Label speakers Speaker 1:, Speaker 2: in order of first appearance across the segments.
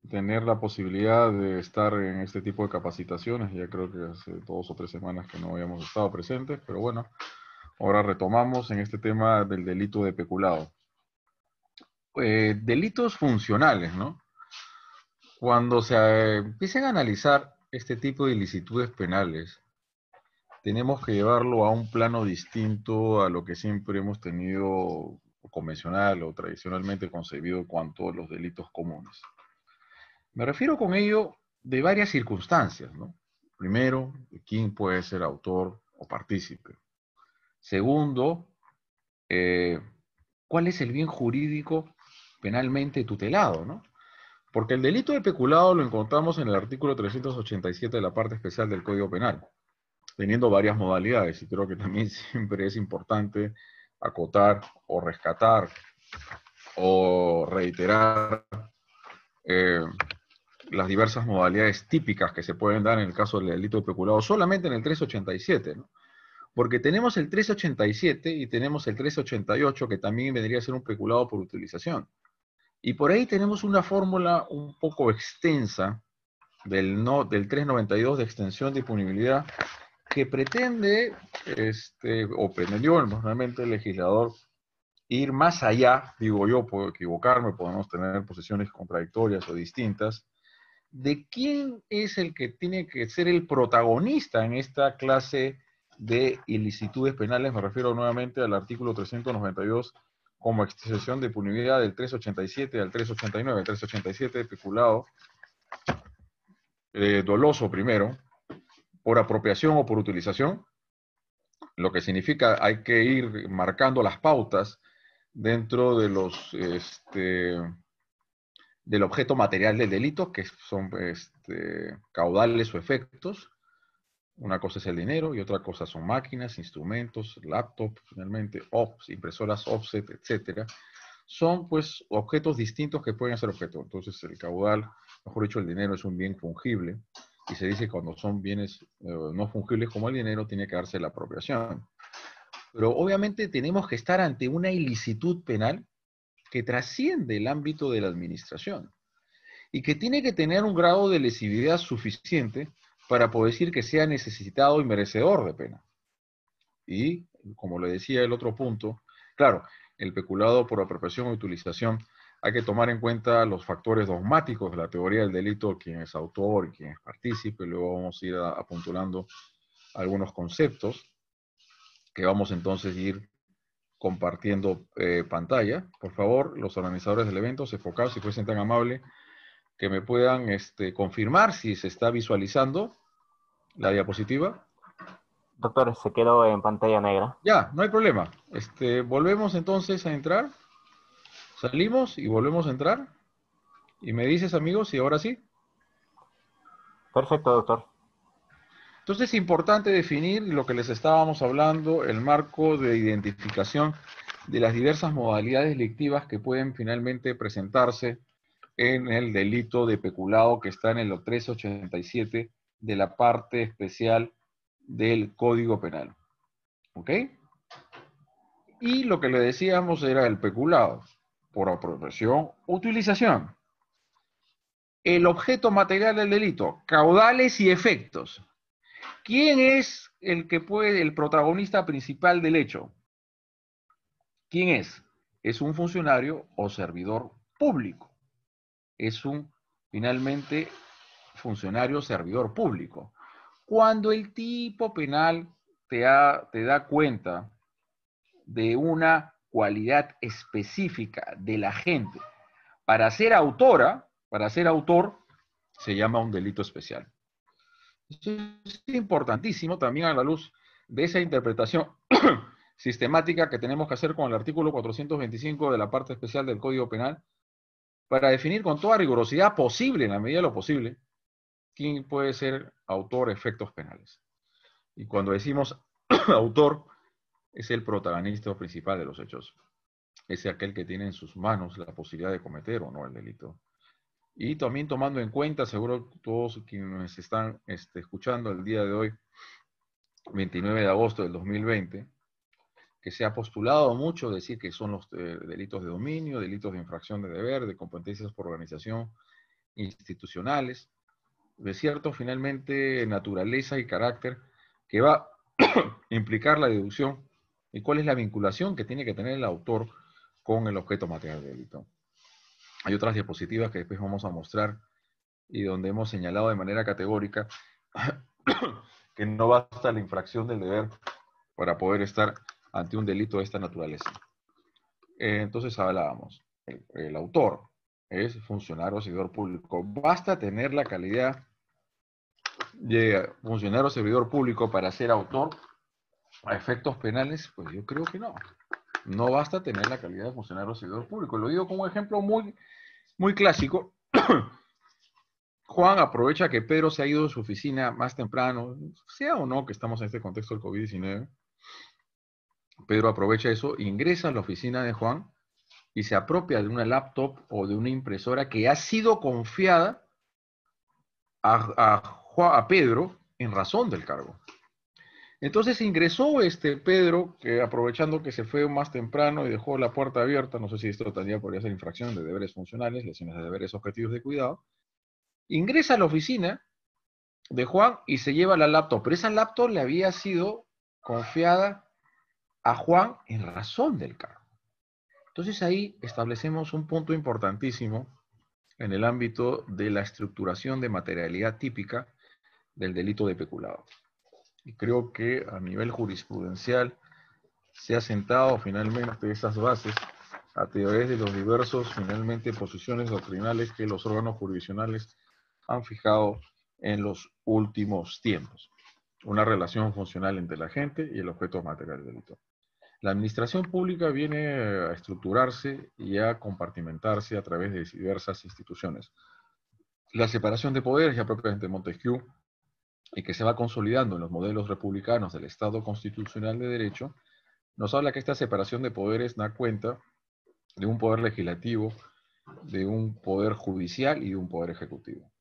Speaker 1: tener la posibilidad de estar en este tipo de capacitaciones. Ya creo que hace 2 o 3 semanas que no habíamos estado presentes, pero bueno, ahora retomamos en este tema del delito de peculado. Delitos funcionales, ¿no? Cuando se empiecen a analizar este tipo de ilicitudes penales, tenemos que llevarlo a un plano distinto a lo que siempre hemos tenido convencional o tradicionalmente concebido en cuanto a los delitos comunes. Me refiero con ello de varias circunstancias, ¿no? Primero, quién puede ser autor o partícipe. Segundo, eh, cuál es el bien jurídico penalmente tutelado, ¿no? Porque el delito de peculado lo encontramos en el artículo 387 de la parte especial del Código Penal, teniendo varias modalidades, y creo que también siempre es importante acotar o rescatar o reiterar eh, las diversas modalidades típicas que se pueden dar en el caso del delito de peculado, solamente en el 387, ¿no? Porque tenemos el 387 y tenemos el 388, que también vendría a ser un peculado por utilización. Y por ahí tenemos una fórmula un poco extensa del 392 de extensión de punibilidad que pretende, o pretendió normalmente el legislador, ir más allá, digo yo, puedo equivocarme, podemos tener posiciones contradictorias o distintas, de quién es el que tiene que ser el protagonista en esta clase de ilicitudes penales. Me refiero nuevamente al artículo 392 como extensión de punibilidad del 387 al 389. El 387 de peculado doloso primero, por apropiación o por utilización, lo que significa hay que ir marcando las pautas dentro de los del objeto material del delito, que son caudales o efectos. Una cosa es el dinero y otra cosa son máquinas, instrumentos, laptops, finalmente, impresoras offset, etcétera. Son pues objetos distintos que pueden ser objetos. Entonces el caudal, mejor dicho, el dinero es un bien fungible y se dice que cuando son bienes no fungibles como el dinero tiene que darse la apropiación. Pero obviamente tenemos que estar ante una ilicitud penal que trasciende el ámbito de la administración y que tiene que tener un grado de lesividad suficiente para poder decir que sea necesitado y merecedor de pena. Y, como le decía el otro punto, claro, el peculado por apropiación o utilización, hay que tomar en cuenta los factores dogmáticos de la teoría del delito, quién es autor y quién es partícipe. Luego vamos a ir apuntulando algunos conceptos que vamos entonces a ir compartiendo pantalla. Por favor, los organizadores del evento, Sefocab, si fuesen tan amables, que me puedan confirmar si se está visualizando la diapositiva.
Speaker 2: Doctor, se quedó en pantalla negra.
Speaker 1: Ya, no hay problema. Volvemos entonces a entrar. Salimos y volvemos a entrar. Y me dices, amigos, si ahora sí.
Speaker 2: Perfecto, doctor.
Speaker 1: Entonces es importante definir lo que les estábamos hablando, el marco de identificación de las diversas modalidades delictivas que pueden finalmente presentarse en el delito de peculado que está en el 387 de la parte especial del Código Penal. ¿Ok? Y lo que le decíamos era el peculado por apropiación o utilización. El objeto material del delito, caudales y efectos. ¿Quién es el protagonista principal del hecho? ¿Quién es? Es un funcionario o servidor público. Es finalmente, funcionario o servidor público. Cuando el tipo penal te da cuenta de una cualidad específica de la gente para ser autor, se llama un delito especial. Esto es importantísimo también a la luz de esa interpretación sistemática que tenemos que hacer con el artículo 425 de la parte especial del Código Penal para definir con toda rigurosidad posible, en la medida de lo posible, quién puede ser autor de efectos penales. Y cuando decimos autor, es el protagonista principal de los hechos. Es aquel que tiene en sus manos la posibilidad de cometer o no el delito. Y también tomando en cuenta, seguro todos quienes nos están escuchando el día de hoy, 29 de agosto del 2020, que se ha postulado mucho decir que son los delitos de dominio, delitos de infracción de deber, de competencias por organización institucionales, de cierto, finalmente, naturaleza y carácter, que va a implicar la deducción y cuál es la vinculación que tiene que tener el autor con el objeto material del delito. Hay otras diapositivas que después vamos a mostrar y donde hemos señalado de manera categórica que no basta la infracción del deber para poder estar ante un delito de esta naturaleza. Entonces hablábamos, el autor es funcionario o servidor público. ¿Basta tener la calidad de funcionario o servidor público para ser autor a efectos penales? Pues yo creo que no. No basta tener la calidad de funcionario o servidor público. Lo digo como un ejemplo muy clásico. Juan aprovecha que Pedro se ha ido de su oficina más temprano, sea o no que estamos en este contexto del COVID-19. Pedro aprovecha eso, ingresa a la oficina de Juan y se apropia de una laptop o de una impresora que ha sido confiada a Pedro en razón del cargo. Entonces ingresó Pedro, que aprovechando que se fue más temprano y dejó la puerta abierta, no sé si esto también podría ser infracción de deberes funcionales, lesiones de deberes objetivos de cuidado, ingresa a la oficina de Juan y se lleva la laptop, pero esa laptop le había sido confiada a Juan en razón del cargo. Entonces ahí establecemos un punto importantísimo en el ámbito de la estructuración de materialidad típica del delito de peculado. Y creo que a nivel jurisprudencial se ha sentado finalmente esas bases a través de los diversos, finalmente, posiciones doctrinales que los órganos jurisdiccionales han fijado en los últimos tiempos. Una relación funcional entre la gente y el objeto material del delito. La administración pública viene a estructurarse y a compartimentarse a través de diversas instituciones. La separación de poderes, ya propiamente Montesquieu, y que se va consolidando en los modelos republicanos del Estado constitucional de derecho, nos habla que esta separación de poderes da cuenta de un poder legislativo, de un poder judicial y de un poder ejecutivo.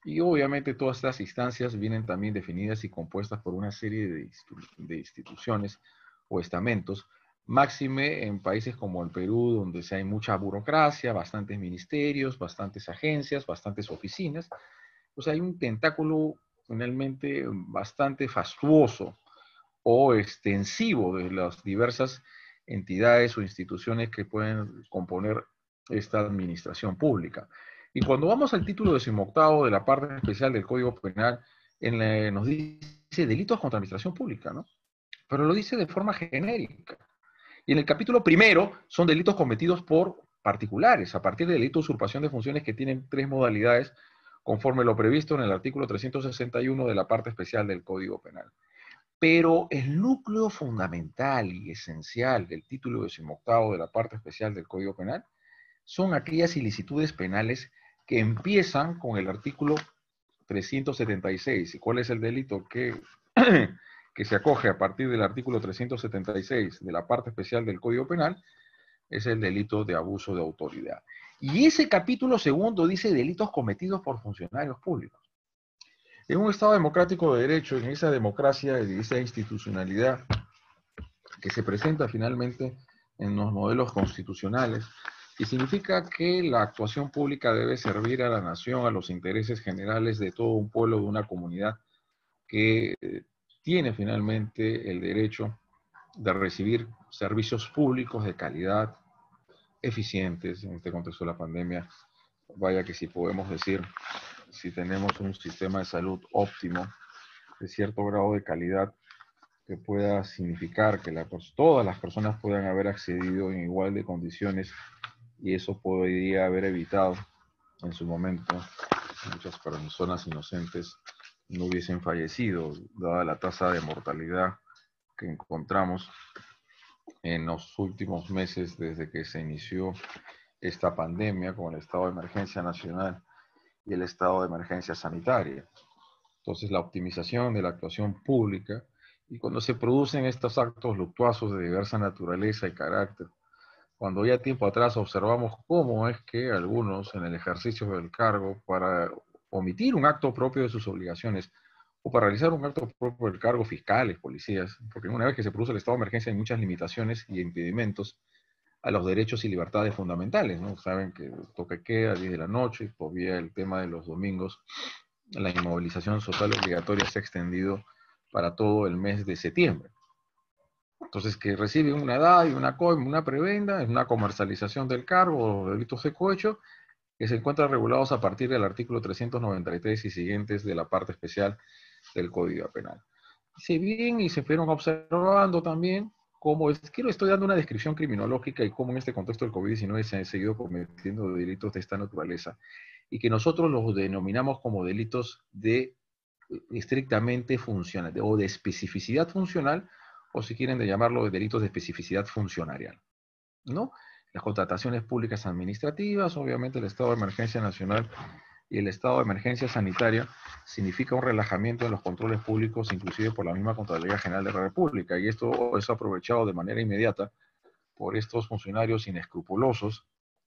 Speaker 1: Y obviamente todas estas instancias vienen también definidas y compuestas por una serie de instituciones o estamentos, máxime en países como el Perú, donde hay mucha burocracia, bastantes ministerios, bastantes agencias, bastantes oficinas. O sea, hay un tentáculo finalmente bastante fastuoso o extensivo de las diversas entidades o instituciones que pueden componer esta administración pública. Y cuando vamos al título 18 de la parte especial del Código Penal, nos dice delitos contra la administración pública, ¿no? Pero lo dice de forma genérica. Y en el capítulo primero son delitos cometidos por particulares, a partir del delito de usurpación de funciones que tienen 3 modalidades, conforme lo previsto en el artículo 361 de la parte especial del Código Penal. Pero el núcleo fundamental y esencial del título 18 de la parte especial del Código Penal son aquellas ilicitudes penales que empiezan con el artículo 376. ¿Y cuál es el delito que se acoge a partir del artículo 376 de la parte especial del Código Penal? Es el delito de abuso de autoridad. Y ese capítulo segundo dice delitos cometidos por funcionarios públicos. En un Estado democrático de derecho, en esa democracia y esa institucionalidad que se presenta finalmente en los modelos constitucionales, y significa que la actuación pública debe servir a la nación, a los intereses generales de todo un pueblo, de una comunidad que tiene finalmente el derecho de recibir servicios públicos de calidad, eficientes en este contexto de la pandemia. Vaya que si podemos decir, si tenemos un sistema de salud óptimo, de cierto grado de calidad, que pueda significar que todas las personas puedan haber accedido en igual de condiciones, y eso podría haber evitado en su momento muchas personas inocentes no hubiesen fallecido, dada la tasa de mortalidad que encontramos en los últimos meses desde que se inició esta pandemia con el estado de emergencia nacional y el estado de emergencia sanitaria. Entonces, la optimización de la actuación pública, y cuando se producen estos actos luctuosos de diversa naturaleza y carácter, cuando ya tiempo atrás observamos cómo es que algunos en el ejercicio del cargo, para omitir un acto propio de sus obligaciones o para realizar un acto propio del cargo, fiscales, policías, porque una vez que se produce el estado de emergencia hay muchas limitaciones y impedimentos a los derechos y libertades fundamentales, ¿no? Saben que toque queda, 10 de la noche, todavía el tema de los domingos, la inmovilización social obligatoria se ha extendido para todo el mes de septiembre. Entonces, que reciben una DAI, una COIM, una prebenda, es una comercialización del cargo o delitos de cohecho, que se encuentran regulados a partir del artículo 393 y siguientes de la parte especial del Código Penal. Se bien y se fueron observando también cómo estoy dando una descripción criminológica y cómo en este contexto del COVID-19 se han seguido cometiendo delitos de esta naturaleza y que nosotros los denominamos como delitos de estrictamente funcional o de especificidad funcional, o si quieren de llamarlo de delitos de especificidad funcionarial, ¿no? Las contrataciones públicas administrativas, obviamente el estado de emergencia nacional y el estado de emergencia sanitaria significa un relajamiento en los controles públicos, inclusive por la misma Contraloría General de la República, y esto es aprovechado de manera inmediata por estos funcionarios inescrupulosos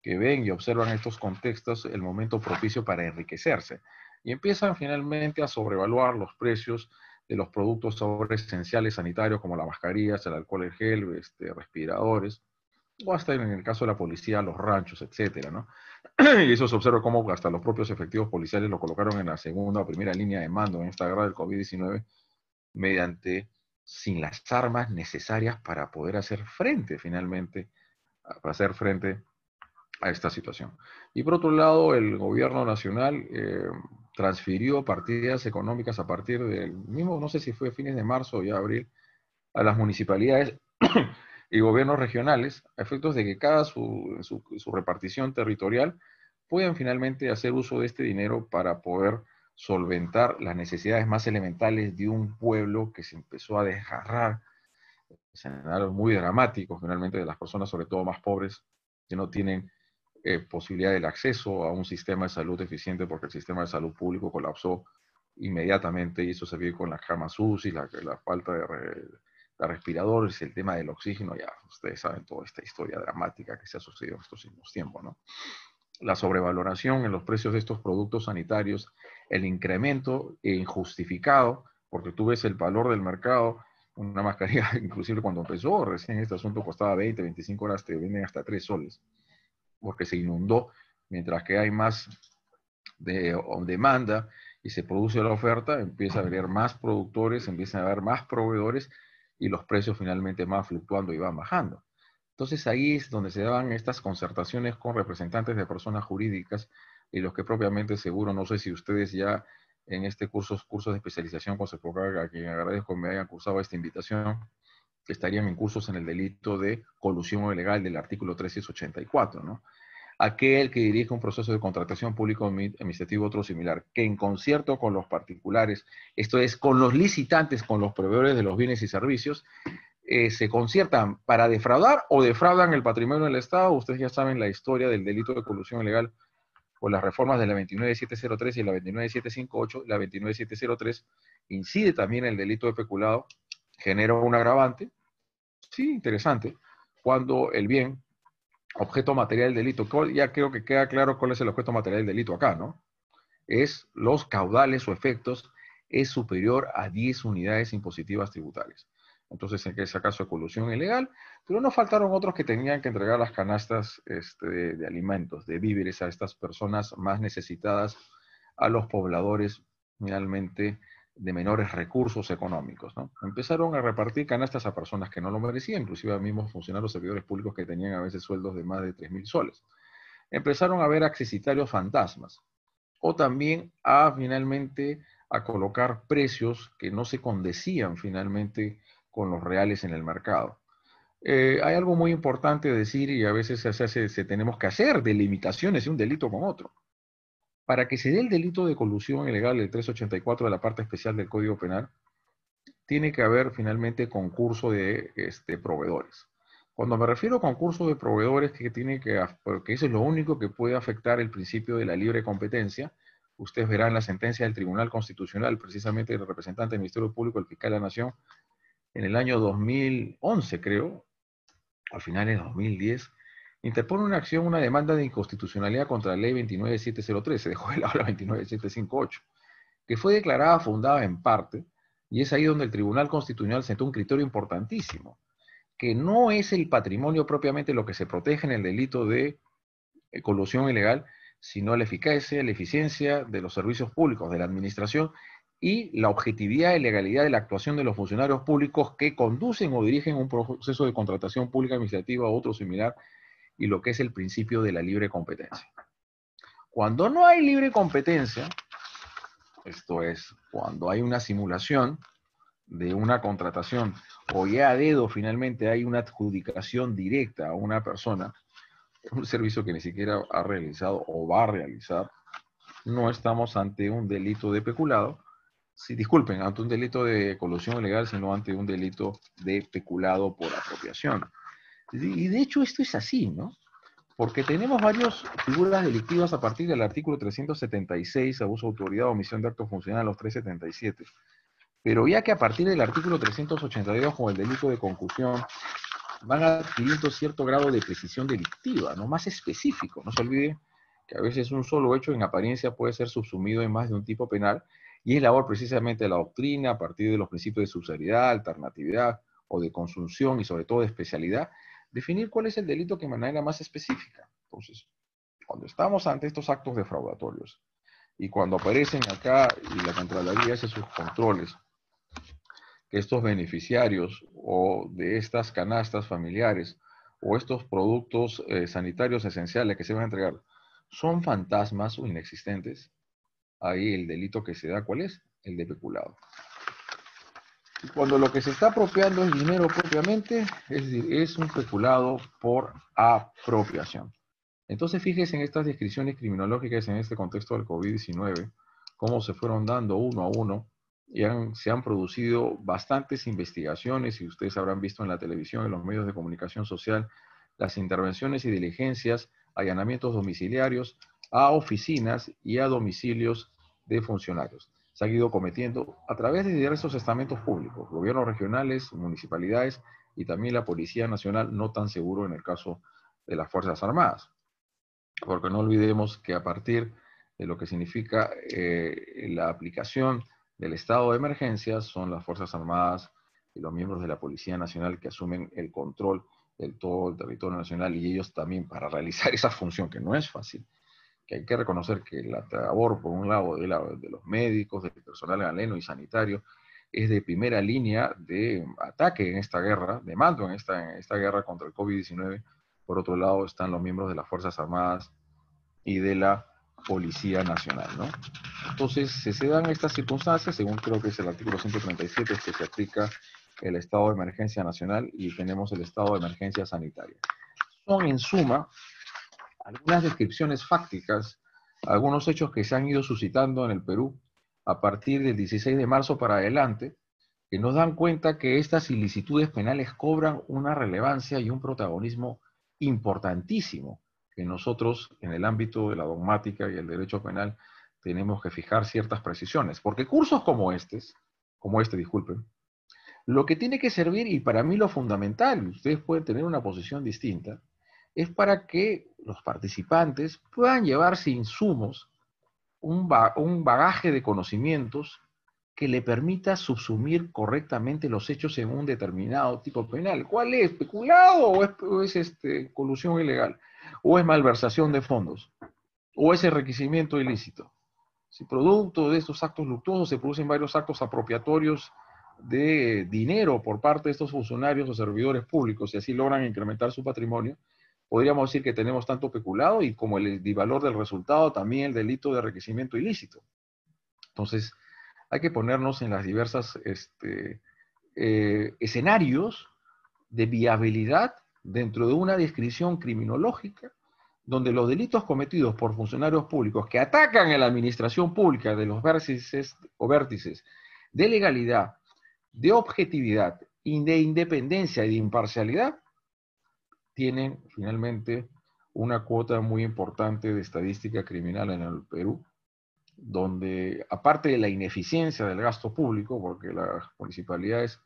Speaker 1: que ven y observan estos contextos el momento propicio para enriquecerse, y empiezan finalmente a sobrevaluar los precios de los productos ahora esenciales sanitarios como las mascarillas, el alcohol en gel, respiradores, o hasta en el caso de la policía, los ranchos, etcétera, ¿no? Y eso se observa cómo hasta los propios efectivos policiales lo colocaron en la segunda o primera línea de mando en esta guerra del COVID-19 mediante, sin las armas necesarias para poder hacer frente finalmente, para hacer frente a esta situación. Y por otro lado, el gobierno nacional transfirió partidas económicas a partir del mismo, no sé si fue a fines de marzo o ya abril, a las municipalidades y gobiernos regionales, a efectos de que cada su repartición territorial puedan finalmente hacer uso de este dinero para poder solventar las necesidades más elementales de un pueblo que se empezó a desgarrar, escenarios muy dramáticos finalmente de las personas, sobre todo más pobres, que no tienen posibilidad del acceso a un sistema de salud eficiente porque el sistema de salud público colapsó inmediatamente y eso se vio con las camas UCI, la falta de respiradores, el tema del oxígeno, ya ustedes saben toda esta historia dramática que se ha sucedido en estos últimos tiempos, ¿no? La sobrevaloración en los precios de estos productos sanitarios, el incremento injustificado, porque tú ves el valor del mercado, una mascarilla, inclusive cuando empezó recién este asunto costaba 20, 25 horas, te venden hasta 3 soles, porque se inundó, mientras que hay más demanda y se produce la oferta, empieza a haber más productores, empiezan a haber más proveedores y los precios finalmente van fluctuando y van bajando. Entonces ahí es donde se daban estas concertaciones con representantes de personas jurídicas y los que propiamente seguro, no sé si ustedes ya en este cursos de especialización con Sefoca, a quien agradezco me hayan cursado esta invitación, que estarían en cursos en el delito de colusión ilegal del artículo 384, ¿no? Aquel que dirige un proceso de contratación público administrativo otro similar, que en concierto con los particulares, esto es, con los licitantes, con los proveedores de los bienes y servicios, se conciertan para defraudar o defraudan el patrimonio del Estado. Ustedes ya saben la historia del delito de colusión ilegal por las reformas de la 29703 y la 29758. La 29703 incide también el delito de peculado, genera un agravante, sí, interesante, cuando el bien objeto material del delito, ya creo que queda claro cuál es el objeto material del delito acá, ¿no? Es los caudales o efectos es superior a 10 unidades impositivas tributarias. Entonces, en ese caso de colusión ilegal, pero no faltaron otros que tenían que entregar las canastas de alimentos, de víveres a estas personas más necesitadas, a los pobladores finalmente de menores recursos económicos, ¿no? Empezaron a repartir canastas a personas que no lo merecían, inclusive a mismos funcionarios servidores públicos que tenían a veces sueldos de más de 3.000 soles. Empezaron a ver accesitarios fantasmas, o también a finalmente a colocar precios que no se condecían finalmente con los reales en el mercado. Hay algo muy importante decir y a veces se tenemos que hacer delimitaciones de un delito con otro. Para que se dé el delito de colusión ilegal del 384 de la parte especial del Código Penal, tiene que haber finalmente concurso de proveedores. Cuando me refiero a concurso de proveedores, porque eso es lo único que puede afectar el principio de la libre competencia. Ustedes verán la sentencia del Tribunal Constitucional, precisamente del representante del Ministerio Público, el fiscal de la Nación, en el año 2011, creo, a finales de 2010, interpone una demanda de inconstitucionalidad contra la ley 29703, se dejó de lado la 29758, que fue declarada fundada en parte, y es ahí donde el Tribunal Constitucional sentó un criterio importantísimo, que no es el patrimonio propiamente lo que se protege en el delito de colusión ilegal, sino la eficacia, la eficiencia de los servicios públicos, de la administración y la objetividad y legalidad de la actuación de los funcionarios públicos que conducen o dirigen un proceso de contratación pública administrativa o otro similar, y lo que es el principio de la libre competencia. Cuando no hay libre competencia, esto es, cuando hay una simulación de una contratación o ya a dedo finalmente hay una adjudicación directa a una persona, un servicio que ni siquiera ha realizado o va a realizar, no estamos ante un delito de peculado, sí, disculpen, ante un delito de colusión ilegal, sino ante un delito de peculado por apropiación. Y de hecho esto es así, ¿no? Porque tenemos varias figuras delictivas a partir del artículo 376, abuso de autoridad o omisión de acto funcional, los 377. Pero ya que a partir del artículo 382, con el delito de concusión, van adquiriendo cierto grado de precisión delictiva, ¿no? Más específico. No se olvide que a veces un solo hecho en apariencia puede ser subsumido en más de un tipo penal, y es labor precisamente de la doctrina, a partir de los principios de subsidiariedad, alternatividad o de consunción y sobre todo de especialidad, definir cuál es el delito que de manera más específica. Entonces, cuando estamos ante estos actos defraudatorios y cuando aparecen acá y la Contraloría hace sus controles, que estos beneficiarios o de estas canastas familiares o estos productos sanitarios esenciales que se van a entregar son fantasmas o inexistentes, ahí el delito que se da, ¿cuál es? El de peculado. Y cuando lo que se está apropiando es dinero propiamente, es decir, es un peculado por apropiación. Entonces, fíjese en estas descripciones criminológicas en este contexto del COVID-19, cómo se fueron dando uno a uno, y se han producido bastantes investigaciones, y ustedes habrán visto en la televisión, en los medios de comunicación social, las intervenciones y diligencias, allanamientos domiciliarios a oficinas y a domicilios de funcionarios. Se han ido cometiendo a través de diversos estamentos públicos, gobiernos regionales, municipalidades y también la Policía Nacional, no tan seguro en el caso de las Fuerzas Armadas. Porque no olvidemos que a partir de lo que significa la aplicación del estado de emergencia, son las Fuerzas Armadas y los miembros de la Policía Nacional que asumen el control de todo el territorio nacional, y ellos también para realizar esa función, que no es fácil, que hay que reconocer que la labor, por un lado, de los médicos, del personal galeno y sanitario, es de primera línea de ataque en esta guerra, de mando en esta guerra contra el COVID-19. Por otro lado están los miembros de las Fuerzas Armadas y de la Policía Nacional, ¿no? Entonces, se dan estas circunstancias, según creo que es el artículo 137, que se aplica el estado de emergencia nacional y tenemos el estado de emergencia sanitaria. Son, en suma, algunas descripciones fácticas, algunos hechos que se han ido suscitando en el Perú a partir del 16 de marzo para adelante, que nos dan cuenta que estas ilicitudes penales cobran una relevancia y un protagonismo importantísimo, que nosotros en el ámbito de la dogmática y el derecho penal tenemos que fijar ciertas precisiones, porque cursos como disculpen, lo que tiene que servir, y para mí lo fundamental, ustedes pueden tener una posición distinta, es para que los participantes puedan llevarse insumos, un bagaje de conocimientos que le permita subsumir correctamente los hechos en un determinado tipo penal. ¿Cuál es? ¿Peculado o es colusión ilegal? ¿O es malversación de fondos? ¿O es enriquecimiento ilícito? Si producto de estos actos luctuosos se producen varios actos apropiatorios de dinero por parte de estos funcionarios o servidores públicos y así logran incrementar su patrimonio, podríamos decir que tenemos tanto peculado y como el valor del resultado, también el delito de enriquecimiento ilícito. Entonces, hay que ponernos en las diversas escenarios de viabilidad dentro de una descripción criminológica donde los delitos cometidos por funcionarios públicos que atacan a la administración pública de los vértices de legalidad, de objetividad, de independencia y de imparcialidad, tienen finalmente una cuota muy importante de estadística criminal en el Perú, donde aparte de la ineficiencia del gasto público, porque las municipalidades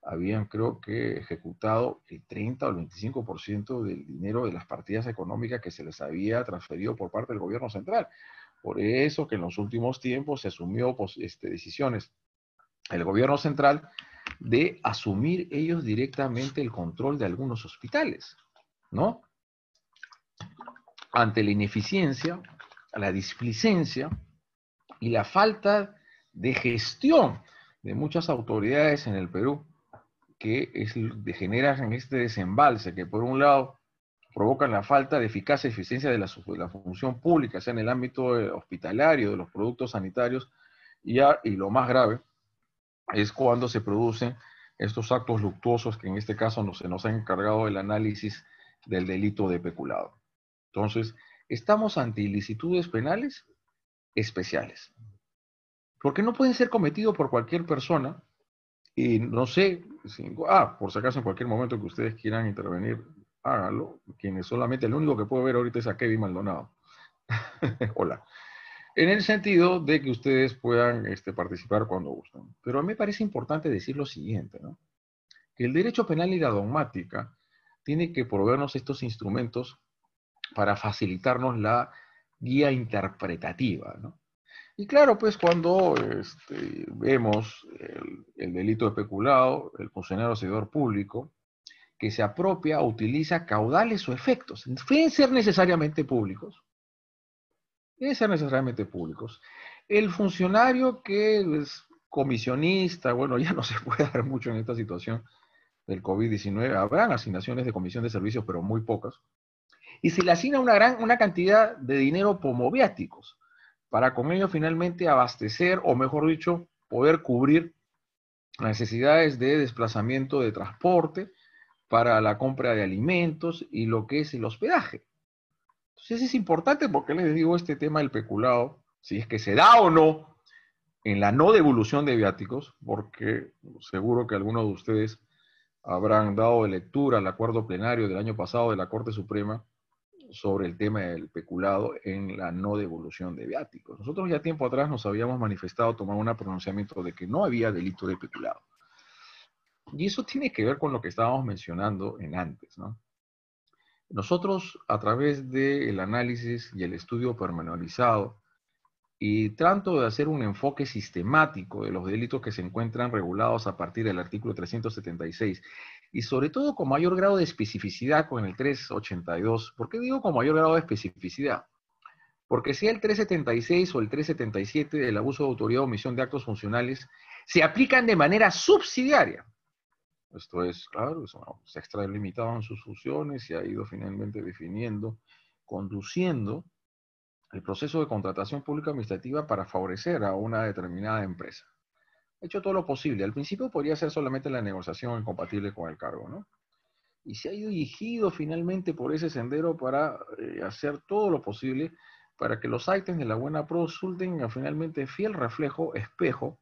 Speaker 1: habían, creo que, ejecutado el 30 o el 25% del dinero de las partidas económicas que se les había transferido por parte del gobierno central. Por eso que en los últimos tiempos se asumió decisiones el gobierno central de asumir ellos directamente el control de algunos hospitales, ¿no? Ante la ineficiencia, la displicencia y la falta de gestión de muchas autoridades en el Perú, que degeneran en este desembalse, que por un lado provocan la falta de eficacia y eficiencia de la función pública, sea en el ámbito hospitalario, de los productos sanitarios, y lo más grave es cuando se producen estos actos luctuosos que en este caso se nos ha encargado el análisis del delito de peculado. Entonces, estamos ante ilicitudes penales especiales, porque no pueden ser cometidos por cualquier persona, y no sé, por si acaso en cualquier momento que ustedes quieran intervenir, háganlo, quienes solamente, el único que puedo ver ahorita es a Kevin Maldonado. Hola. En el sentido de que ustedes puedan participar cuando gusten. Pero a mí me parece importante decir lo siguiente, ¿no? Que el derecho penal y la dogmática tiene que proveernos estos instrumentos para facilitarnos la guía interpretativa, ¿no? Y claro, pues cuando vemos el delito de peculado, el funcionario servidor público, que se apropia o utiliza caudales o efectos, pueden ser necesariamente públicos, el funcionario que es comisionista, bueno, ya no se puede dar mucho en esta situación del COVID-19, habrán asignaciones de comisión de servicios, pero muy pocas, y se le asigna una cantidad de dinero como viáticos, para con ello finalmente abastecer, o mejor dicho, poder cubrir las necesidades de desplazamiento de transporte, para la compra de alimentos y lo que es el hospedaje. Entonces es importante porque les digo este tema del peculado, si es que se da o no en la no devolución de viáticos, porque seguro que algunos de ustedes habrán dado de lectura al acuerdo plenario del año pasado de la Corte Suprema sobre el tema del peculado en la no devolución de viáticos. Nosotros ya tiempo atrás nos habíamos manifestado, tomado un pronunciamiento de que no había delito de peculado. Y eso tiene que ver con lo que estábamos mencionando en antes, ¿no? Nosotros, a través del análisis y el estudio pormenorizado, y trato de hacer un enfoque sistemático de los delitos que se encuentran regulados a partir del artículo 376, y sobre todo con mayor grado de especificidad con el 382. ¿Por qué digo con mayor grado de especificidad? Porque sea el 376 o el 377 del abuso de autoridad o omisión de actos funcionales, se aplican de manera subsidiaria. Esto es, claro, se ha extralimitado en sus funciones y ha ido finalmente definiendo, conduciendo el proceso de contratación pública administrativa para favorecer a una determinada empresa. Ha hecho todo lo posible. Al principio podría ser solamente la negociación incompatible con el cargo, ¿no? Y se ha ido dirigido finalmente por ese sendero para hacer todo lo posible para que los ítems de la buena pro resulten finalmente fiel reflejo, espejo,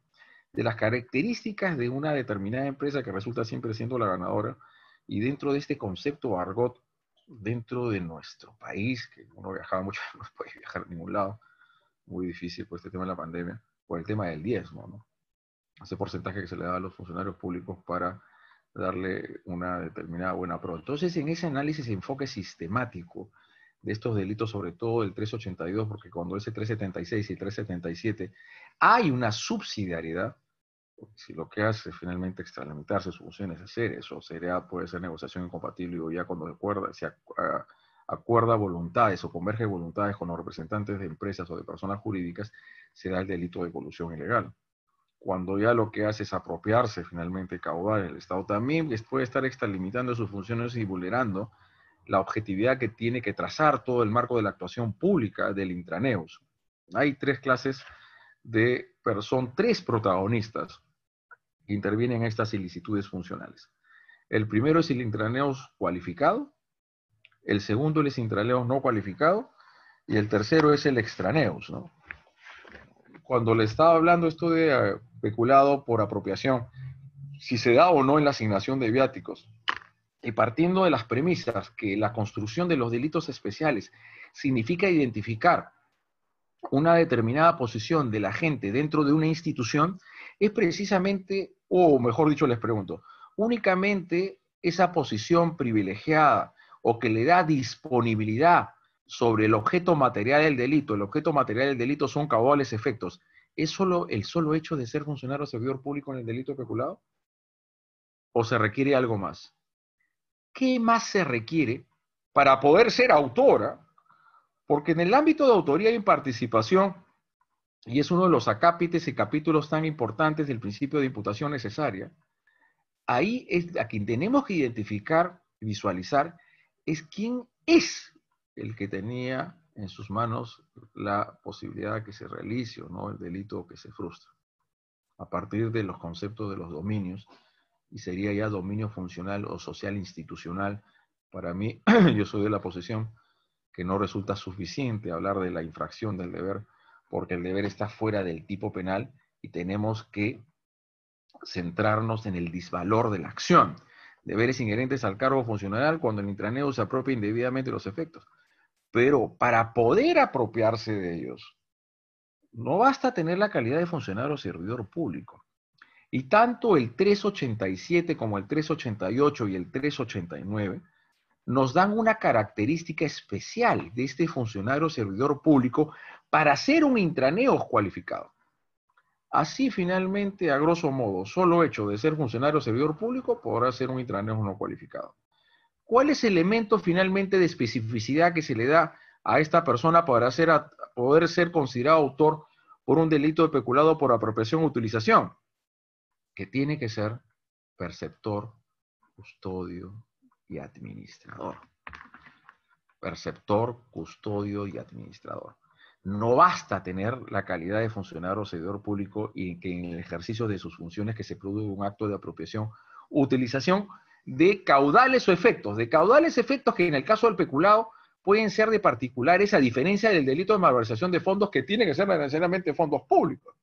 Speaker 1: de las características de una determinada empresa que resulta siempre siendo la ganadora, y dentro de este concepto argot, dentro de nuestro país, que uno viajaba mucho, no puede viajar a ningún lado, muy difícil por este tema de la pandemia, por el tema del diezmo, ¿no? Ese porcentaje que se le da a los funcionarios públicos para darle una determinada buena pro. Entonces, en ese análisis, enfoque sistemático de estos delitos, sobre todo el 382, porque cuando ese 376 y 377 hay una subsidiariedad, porque si lo que hace es finalmente extralimitarse sus funciones, hacer eso, puede ser negociación incompatible, o ya cuando se acuerda voluntades o converge voluntades con los representantes de empresas o de personas jurídicas, se da el delito de colusión ilegal. Cuando ya lo que hace es apropiarse finalmente caudal, el Estado también puede estar extralimitando sus funciones y vulnerando la objetividad que tiene que trazar todo el marco de la actuación pública del intraneus. Hay tres clases son tres protagonistas que intervienen en estas ilicitudes funcionales. El primero es el intraneus cualificado, el segundo es el intraneus no cualificado, y el tercero es el extraneus, ¿no? Cuando le estaba hablando esto de peculado por apropiación, si se da o no en la asignación de viáticos, y partiendo de las premisas que la construcción de los delitos especiales significa identificar una determinada posición de la gente dentro de una institución, es precisamente, o mejor dicho les pregunto, únicamente esa posición privilegiada o que le da disponibilidad sobre el objeto material del delito. El objeto material del delito son caudales efectos. ¿Es solo el solo hecho de ser funcionario o servidor público en el delito peculado? ¿O se requiere algo más? ¿Qué más se requiere para poder ser autora? Porque en el ámbito de autoría y participación, y es uno de los acápites y capítulos tan importantes del principio de imputación necesaria, ahí es a quien tenemos que identificar, visualizar, es quién es el que tenía en sus manos la posibilidad de que se realice o no el delito que se frustra, a partir de los conceptos de los dominios, y sería ya dominio funcional o social institucional. Para mí, yo soy de la posición que no resulta suficiente hablar de la infracción del deber, porque el deber está fuera del tipo penal y tenemos que centrarnos en el disvalor de la acción. Deberes inherentes al cargo funcional cuando el intraneo se apropia indebidamente de los efectos. Pero para poder apropiarse de ellos, no basta tener la calidad de funcionario o servidor público. Y tanto el 387 como el 388 y el 389 nos dan una característica especial de este funcionario o servidor público para ser un intraneo cualificado. Así, finalmente, a grosso modo, solo hecho de ser funcionario o servidor público podrá ser un intraneo no cualificado. ¿Cuál es el elemento finalmente de especificidad que se le da a esta persona para poder ser considerado autor por un delito de peculado por apropiación o utilización? Que tiene que ser perceptor, custodio y administrador. Perceptor, custodio y administrador. No basta tener la calidad de funcionario o servidor público y que en el ejercicio de sus funciones que se produce un acto de apropiación o utilización de caudales o efectos. De caudales efectos que en el caso del peculado pueden ser de particulares, a diferencia del delito de malversación de fondos que tiene que ser necesariamente fondos públicos.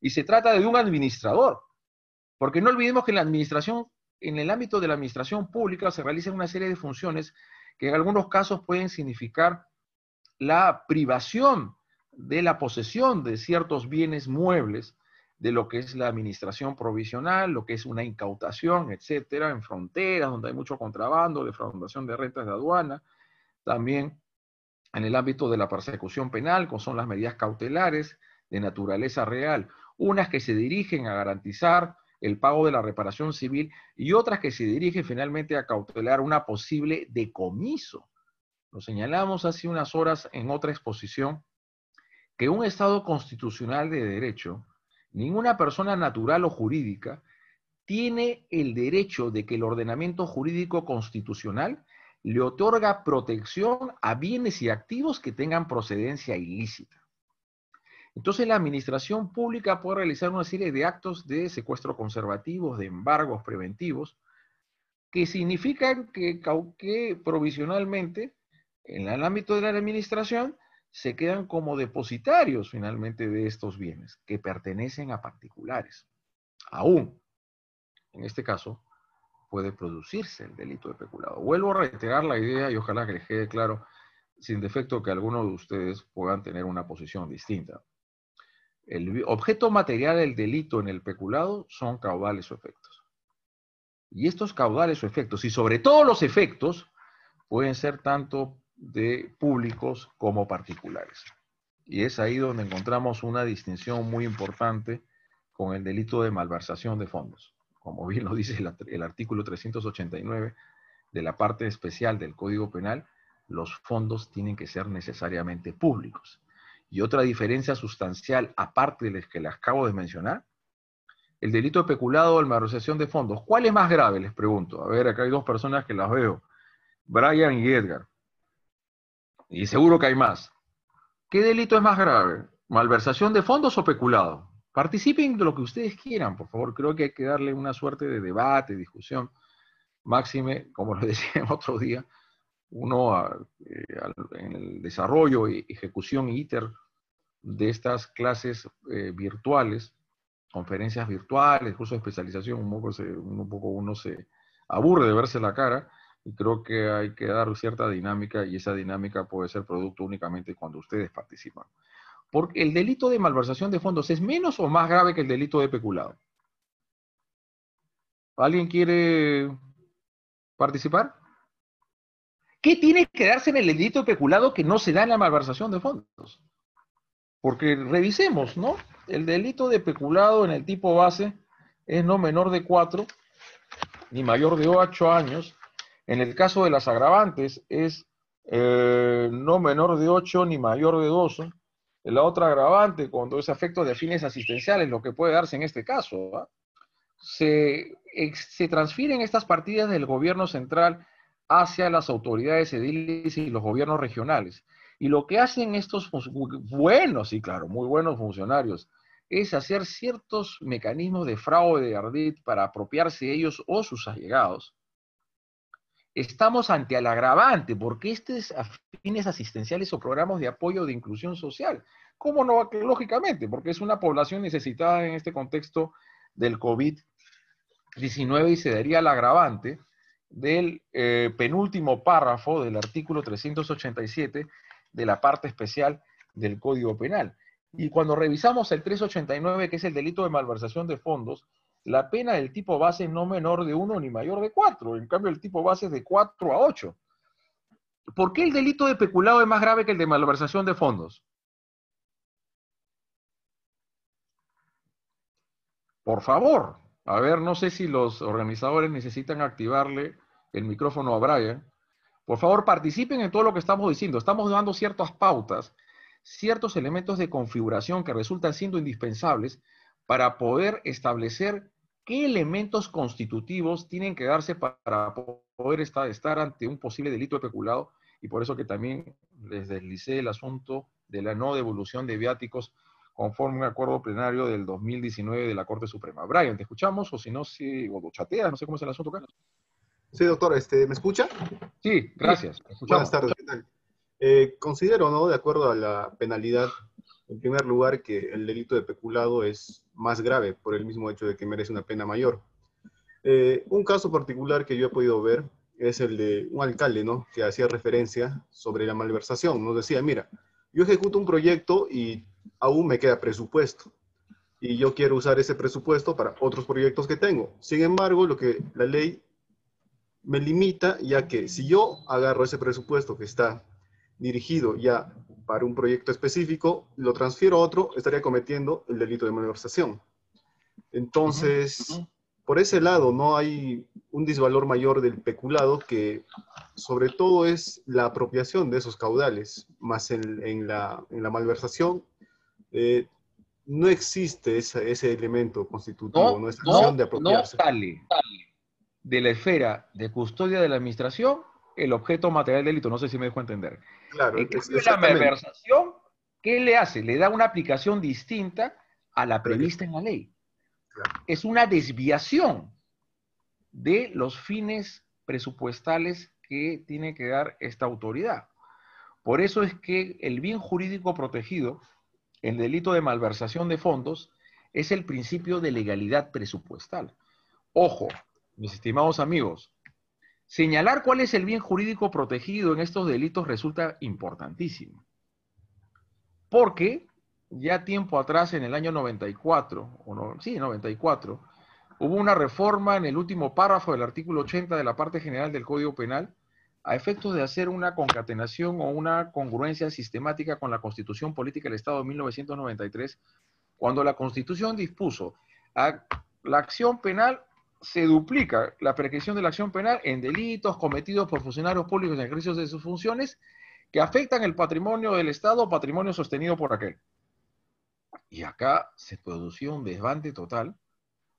Speaker 1: Y se trata de un administrador. Porque no olvidemos que en la administración, en el ámbito de la administración pública se realizan una serie de funciones que en algunos casos pueden significar la privación de la posesión de ciertos bienes muebles, de lo que es la administración provisional, lo que es una incautación, etcétera, en fronteras donde hay mucho contrabando, defraudación de rentas de aduana, también en el ámbito de la persecución penal, como son las medidas cautelares de naturaleza real, unas que se dirigen a garantizar el pago de la reparación civil y otras que se dirigen finalmente a cautelar una posible decomiso. Lo señalamos hace unas horas en otra exposición, que un Estado constitucional de derecho, ninguna persona natural o jurídica, tiene el derecho de que el ordenamiento jurídico constitucional le otorga protección a bienes y activos que tengan procedencia ilícita. Entonces la administración pública puede realizar una serie de actos de secuestro conservativos, de embargos preventivos, que significan que provisionalmente, en el ámbito de la administración, se quedan como depositarios finalmente de estos bienes que pertenecen a particulares. Aún, en este caso, puede producirse el delito de peculado. Vuelvo a reiterar la idea y ojalá que les quede claro, sin defecto, que algunos de ustedes puedan tener una posición distinta. El objeto material del delito en el peculado son caudales o efectos. Y estos caudales o efectos, y sobre todo los efectos, pueden ser tanto de públicos como particulares. Y es ahí donde encontramos una distinción muy importante con el delito de malversación de fondos. Como bien lo dice el artículo 389 de la parte especial del Código Penal, los fondos tienen que ser necesariamente públicos. Y otra diferencia sustancial, aparte de las que les acabo de mencionar, el delito de peculado o malversación de fondos. ¿Cuál es más grave? Les pregunto. A ver, acá hay dos personas que las veo. Brian y Edgar. Y seguro que hay más. ¿Qué delito es más grave? ¿Malversación de fondos o peculado? Participen de lo que ustedes quieran, por favor. Creo que hay que darle una suerte de debate, discusión. Máxime, como lo decía en otro día, uno en el desarrollo y ejecución ITER de estas clases virtuales, conferencias virtuales, cursos de especialización, un poco uno se aburre de verse la cara y creo que hay que dar cierta dinámica y esa dinámica puede ser producto únicamente cuando ustedes participan. Porque el delito de malversación de fondos es menos o más grave que el delito de peculado. ¿Alguien quiere participar? ¿Qué tiene que darse en el delito de peculado que no se da en la malversación de fondos? Porque revisemos, ¿no? El delito de peculado en el tipo base es no menor de 4, ni mayor de 8 años. En el caso de las agravantes es no menor de 8 ni mayor de 12. La otra agravante, cuando es afecto de fines asistenciales, lo que puede darse en este caso, ¿va? Se transfieren estas partidas del gobierno central hacia las autoridades ediles y los gobiernos regionales. Y lo que hacen estos buenos, y claro, muy buenos funcionarios, es hacer ciertos mecanismos de fraude de ardid para apropiarse ellos o sus allegados. Estamos ante el agravante, porque este es a fines asistenciales o programas de apoyo de inclusión social. ¿Cómo no? Lógicamente, porque es una población necesitada en este contexto del COVID-19 y se daría el agravante del penúltimo párrafo del artículo 387 de la parte especial del Código Penal. Y cuando revisamos el 389, que es el delito de malversación de fondos, la pena del tipo base es no menor de 1 ni mayor de 4. En cambio, el tipo base es de 4 a 8. ¿Por qué el delito de peculado es más grave que el de malversación de fondos? Por favor. A ver, no sé si los organizadores necesitan activarle el micrófono a Brian. Por favor, participen en todo lo que estamos diciendo. Estamos dando ciertas pautas, ciertos elementos de configuración que resultan siendo indispensables para poder establecer qué elementos constitutivos tienen que darse para poder estar ante un posible delito de peculado, y por eso que también les deslicé el asunto de la no devolución de viáticos conforme un acuerdo plenario del 2019 de la Corte Suprema. Brian, ¿te escuchamos? O si no, si, o chateas, no sé cómo es el asunto acá.
Speaker 3: Sí, doctor, ¿me escucha?
Speaker 1: Sí, gracias.
Speaker 3: Buenas tardes, ¿qué tal? Considero, ¿no?, de acuerdo a la penalidad, en primer lugar, que el delito de peculado es más grave por el mismo hecho de que merece una pena mayor. Un caso particular que yo he podido ver es el de un alcalde, ¿no?, que hacía referencia sobre la malversación. Nos decía, mira, yo ejecuto un proyecto y aún me queda presupuesto. Y yo quiero usar ese presupuesto para otros proyectos que tengo. Sin embargo, lo que la ley me limita, ya que si yo agarro ese presupuesto que está dirigido ya para un proyecto específico, lo transfiero a otro, estaría cometiendo el delito de malversación. Entonces, por ese lado, no hay un disvalor mayor del peculado, que sobre todo es la apropiación de esos caudales, más en la malversación. No existe ese elemento constitutivo, no es acción de apropiarse.
Speaker 1: De la esfera de custodia de la administración el objeto material del delito. No sé si me dejo entender.
Speaker 3: Claro,
Speaker 1: En cambio, la malversación, ¿qué le hace? Le da una aplicación distinta a la prevista en la ley.
Speaker 3: Claro.
Speaker 1: Es una desviación de los fines presupuestales que tiene que dar esta autoridad. Por eso es que el bien jurídico protegido, el delito de malversación de fondos, es el principio de legalidad presupuestal. Ojo, mis estimados amigos, señalar cuál es el bien jurídico protegido en estos delitos resulta importantísimo. Porque ya tiempo atrás, en el año 94, 94, hubo una reforma en el último párrafo del artículo 80 de la parte general del Código Penal a efectos de hacer una concatenación o una congruencia sistemática con la Constitución Política del Estado de 1993, cuando la Constitución dispuso la acción penal. Se duplica la prescripción de la acción penal en delitos cometidos por funcionarios públicos en ejercicio de sus funciones que afectan el patrimonio del Estado o patrimonio sostenido por aquel. Y acá se produció un desbande total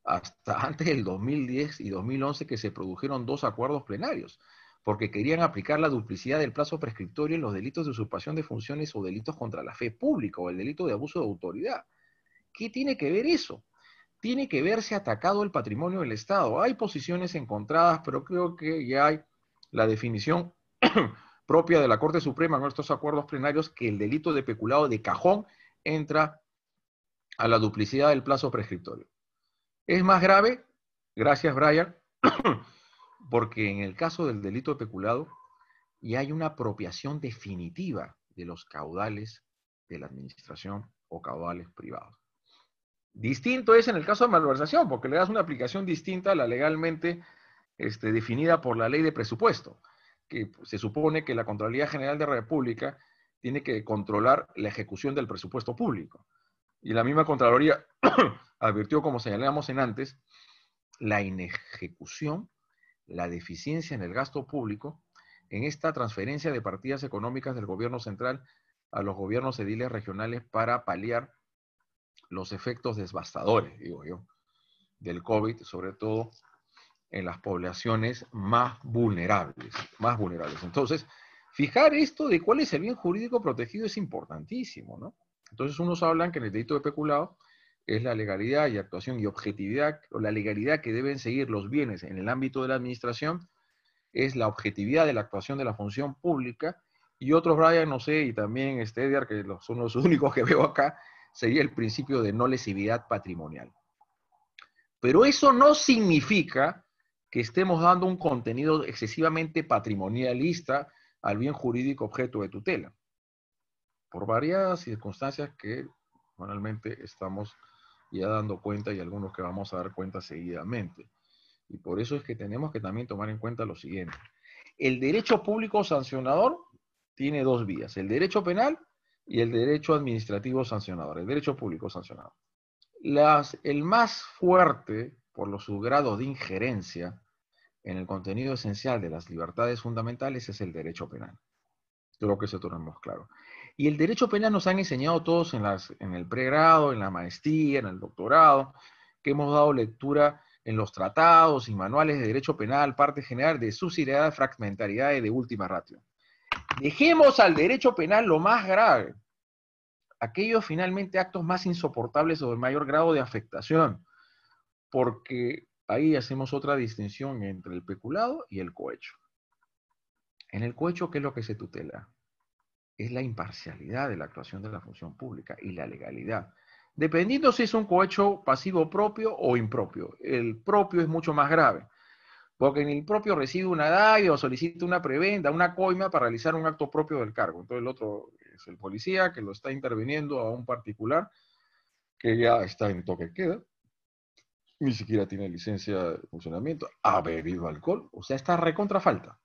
Speaker 1: hasta antes del 2010 y 2011, que se produjeron 2 acuerdos plenarios, porque querían aplicar la duplicidad del plazo prescriptorio en los delitos de usurpación de funciones o delitos contra la fe pública o el delito de abuso de autoridad. ¿Qué tiene que ver eso? Tiene que verse atacado el patrimonio del Estado. Hay posiciones encontradas, pero creo que ya hay la definición propia de la Corte Suprema en estos acuerdos plenarios, que el delito de peculado de cajón entra a la duplicidad del plazo prescriptorio. Es más grave, gracias Brian, porque en el caso del delito de peculado ya hay una apropiación definitiva de los caudales de la administración o caudales privados. Distinto es en el caso de malversación, porque le das una aplicación distinta a la legalmente definida por la ley de presupuesto, que se supone que la Contraloría General de la República tiene que controlar la ejecución del presupuesto público. Y la misma Contraloría advirtió, como señalábamos en antes, la inejecución la deficiencia en el gasto público en esta transferencia de partidas económicas del gobierno central a los gobiernos ediles regionales para paliar los efectos devastadores, digo yo, del COVID, sobre todo en las poblaciones más vulnerables, más vulnerables. Entonces, fijar esto de cuál es el bien jurídico protegido es importantísimo, ¿no? Entonces, unos hablan que en el delito de peculado es la legalidad y actuación y objetividad, o la legalidad que deben seguir los bienes en el ámbito de la administración, es la objetividad de la actuación de la función pública, y otros, Brian, no sé, y también Edgar, que son los únicos que veo acá, sería el principio de no lesividad patrimonial. Pero eso no significa que estemos dando un contenido excesivamente patrimonialista al bien jurídico objeto de tutela, por varias circunstancias que normalmente estamos ya dando cuenta y algunos que vamos a dar cuenta seguidamente. Y por eso es que tenemos que también tomar en cuenta lo siguiente. El derecho público sancionador tiene dos vías, el derecho penal y el derecho administrativo sancionador, el derecho público sancionador. El más fuerte, por su grado de injerencia en el contenido esencial de las libertades fundamentales, es el derecho penal. Creo que eso tenemos claro. Y el derecho penal nos han enseñado todos en el pregrado, en la maestría, en el doctorado, que hemos dado lectura en los tratados y manuales de derecho penal, parte general de subsidiariedad, fragmentariedad y de última ratio. Dejemos al derecho penal lo más grave, aquellos finalmente actos más insoportables o de mayor grado de afectación, porque ahí hacemos otra distinción entre el peculado y el cohecho. En el cohecho, ¿qué es lo que se tutela? Es la imparcialidad de la actuación de la función pública y la legalidad, dependiendo si es un cohecho pasivo propio o impropio. El propio es mucho más grave, porque en el propio recibe una dádiva o solicita una prebenda, una coima para realizar un acto propio del cargo. Entonces el otro es el policía que lo está interviniendo a un particular que ya está en toque de queda, ni siquiera tiene licencia de funcionamiento, ha bebido alcohol, o sea, está recontra falta.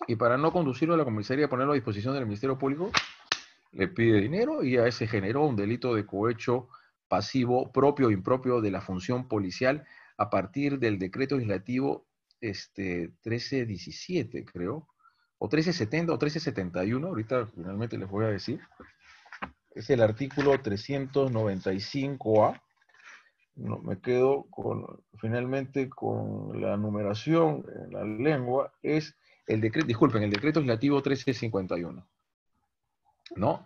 Speaker 1: Y para no conducirlo a la comisaría y ponerlo a disposición del Ministerio Público, le pide dinero y ya se generó un delito de cohecho pasivo propio o impropio de la función policial a partir del decreto legislativo 1317, creo, o 1370 o 1371, ahorita finalmente les voy a decir. Es el artículo 395A. No, me quedo finalmente con la numeración en la lengua, es el decreto, disculpen, el decreto legislativo 1351, ¿no?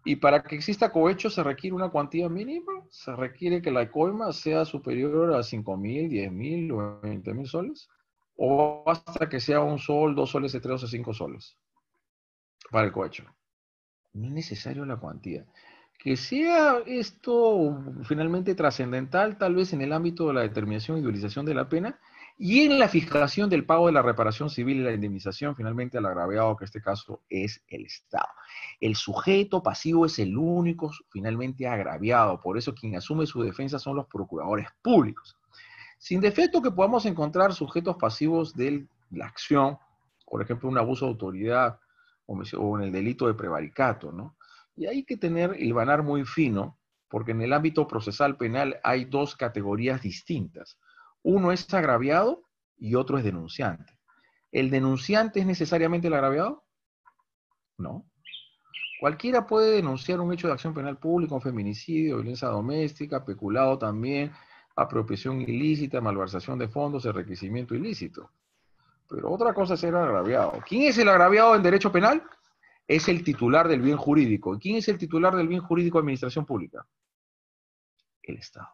Speaker 1: Y para que exista cohecho se requiere una cuantía mínima, se requiere que la coima sea superior a 5.000, 10.000 o 20.000 soles, o hasta que sea 1 sol, 2 soles, 3 o 5 soles para el cohecho. No es necesario la cuantía. Que sea esto finalmente trascendental, tal vez en el ámbito de la determinación y utilización de la pena, y en la fijación del pago de la reparación civil y la indemnización finalmente al agraviado, que en este caso es el Estado. El sujeto pasivo es el único finalmente agraviado, por eso quien asume su defensa son los procuradores públicos. Sin defecto que podamos encontrar sujetos pasivos de la acción, por ejemplo, un abuso de autoridad o en el delito de prevaricato, ¿no? Y hay que hilvanar muy fino, porque en el ámbito procesal penal hay dos categorías distintas. Uno es agraviado y otro es denunciante. ¿El denunciante es necesariamente el agraviado? No. Cualquiera puede denunciar un hecho de acción penal pública, un feminicidio, violencia doméstica, peculado también, apropiación ilícita, malversación de fondos, enriquecimiento ilícito. Pero otra cosa es ser agraviado. ¿Quién es el agraviado en derecho penal? Es el titular del bien jurídico. ¿Y quién es el titular del bien jurídico de administración pública? El Estado.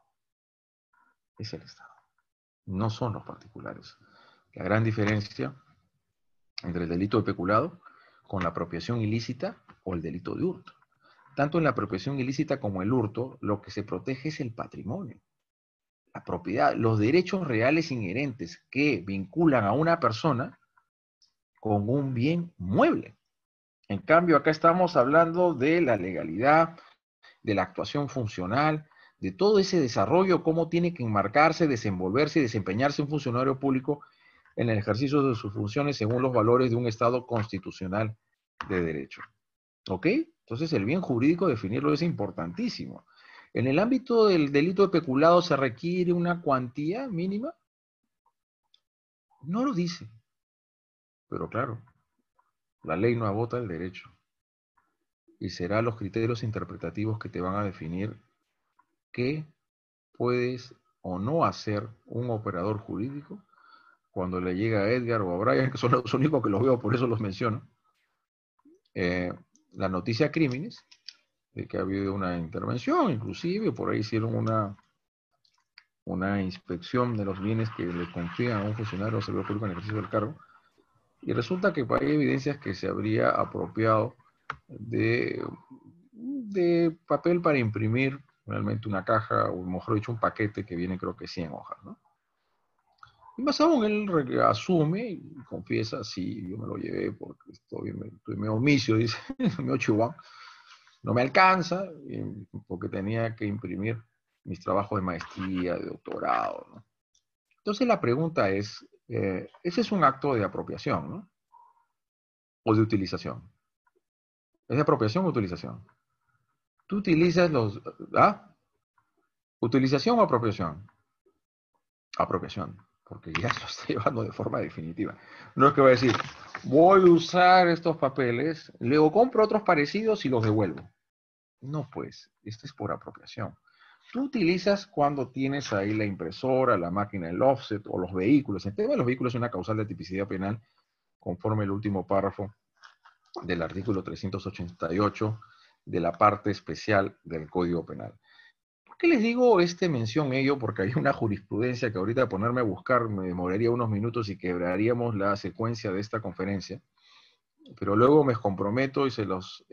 Speaker 1: Es el Estado. No son los particulares. La gran diferencia entre el delito de peculado con la apropiación ilícita o el delito de hurto. Tanto en la apropiación ilícita como el hurto, lo que se protege es el patrimonio, la propiedad, los derechos reales inherentes que vinculan a una persona con un bien mueble. En cambio, acá estamos hablando de la legalidad, de la actuación funcional, de todo ese desarrollo, cómo tiene que enmarcarse, desenvolverse y desempeñarse un funcionario público en el ejercicio de sus funciones según los valores de un Estado constitucional de derecho. ¿Ok? Entonces el bien jurídico definirlo es importantísimo. En el ámbito del delito de peculado se requiere una cuantía mínima. No lo dice. Pero claro, la ley no agota el derecho. Y serán los criterios interpretativos que te van a definir qué puedes o no hacer un operador jurídico cuando le llega a Edgar o a Brian, que son los únicos que los veo, por eso los menciono, la noticia crímenes, de que ha habido una intervención, inclusive por ahí hicieron una inspección de los bienes que le confían a un funcionario o servidor público en el ejercicio del cargo, y resulta que hay evidencias que se habría apropiado de papel para imprimir realmente una caja, o mejor dicho, un paquete que viene creo que 100 hojas, ¿no? Y más aún, él asume y confiesa, sí, yo me lo llevé porque estoy medio omicio, dice, medio chihuahua, no me alcanza, porque tenía que imprimir mis trabajos de maestría, de doctorado, ¿no? Entonces la pregunta es, ese es un acto de apropiación, ¿no? O de utilización. ¿Es de apropiación o utilización? Tú utilizas los... ¿Ah? ¿Utilización o apropiación? Apropiación, porque ya lo está llevando de forma definitiva. No es que va a decir, voy a usar estos papeles, luego compro otros parecidos y los devuelvo. No, pues, esto es por apropiación. Tú utilizas cuando tienes ahí la impresora, la máquina, el offset o los vehículos. El tema de los vehículos es una causal de tipicidad penal conforme el último párrafo del artículo 388 de la parte especial del Código Penal. ¿Por qué les digo mención ello? Porque hay una jurisprudencia que ahorita ponerme a buscar me demoraría unos minutos y quebraríamos la secuencia de esta conferencia, pero luego me comprometo y se los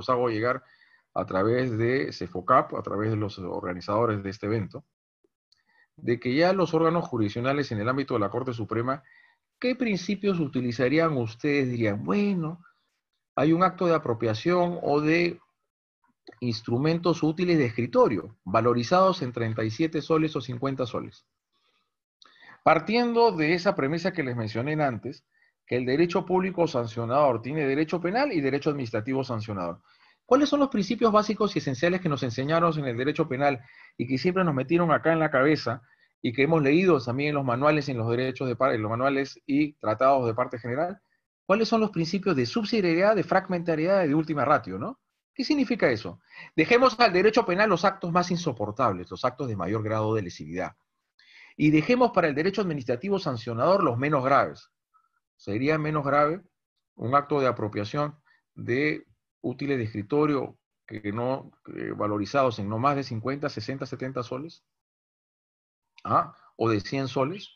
Speaker 1: hago llegar a través de CEFOCAP, a través de los organizadores de este evento, de que ya los órganos jurisdiccionales en el ámbito de la Corte Suprema, ¿qué principios utilizarían ustedes? Dirían, bueno, hay un acto de apropiación o de instrumentos útiles de escritorio, valorizados en 37 soles o 50 soles. Partiendo de esa premisa que les mencioné antes, que el derecho público sancionador tiene derecho penal y derecho administrativo sancionador. ¿Cuáles son los principios básicos y esenciales que nos enseñaron en el derecho penal y que siempre nos metieron acá en la cabeza y que hemos leído también en los manuales, en los derechos de parte, en los manuales y tratados de parte general? ¿Cuáles son los principios de subsidiariedad, de fragmentariedad y de última ratio, ¿no? ¿Qué significa eso? Dejemos al derecho penal los actos más insoportables, los actos de mayor grado de lesividad. Y dejemos para el derecho administrativo sancionador los menos graves. Sería menos grave un acto de apropiación de útiles de escritorio valorizados en no más de 50, 60, 70 soles, o de 100 soles.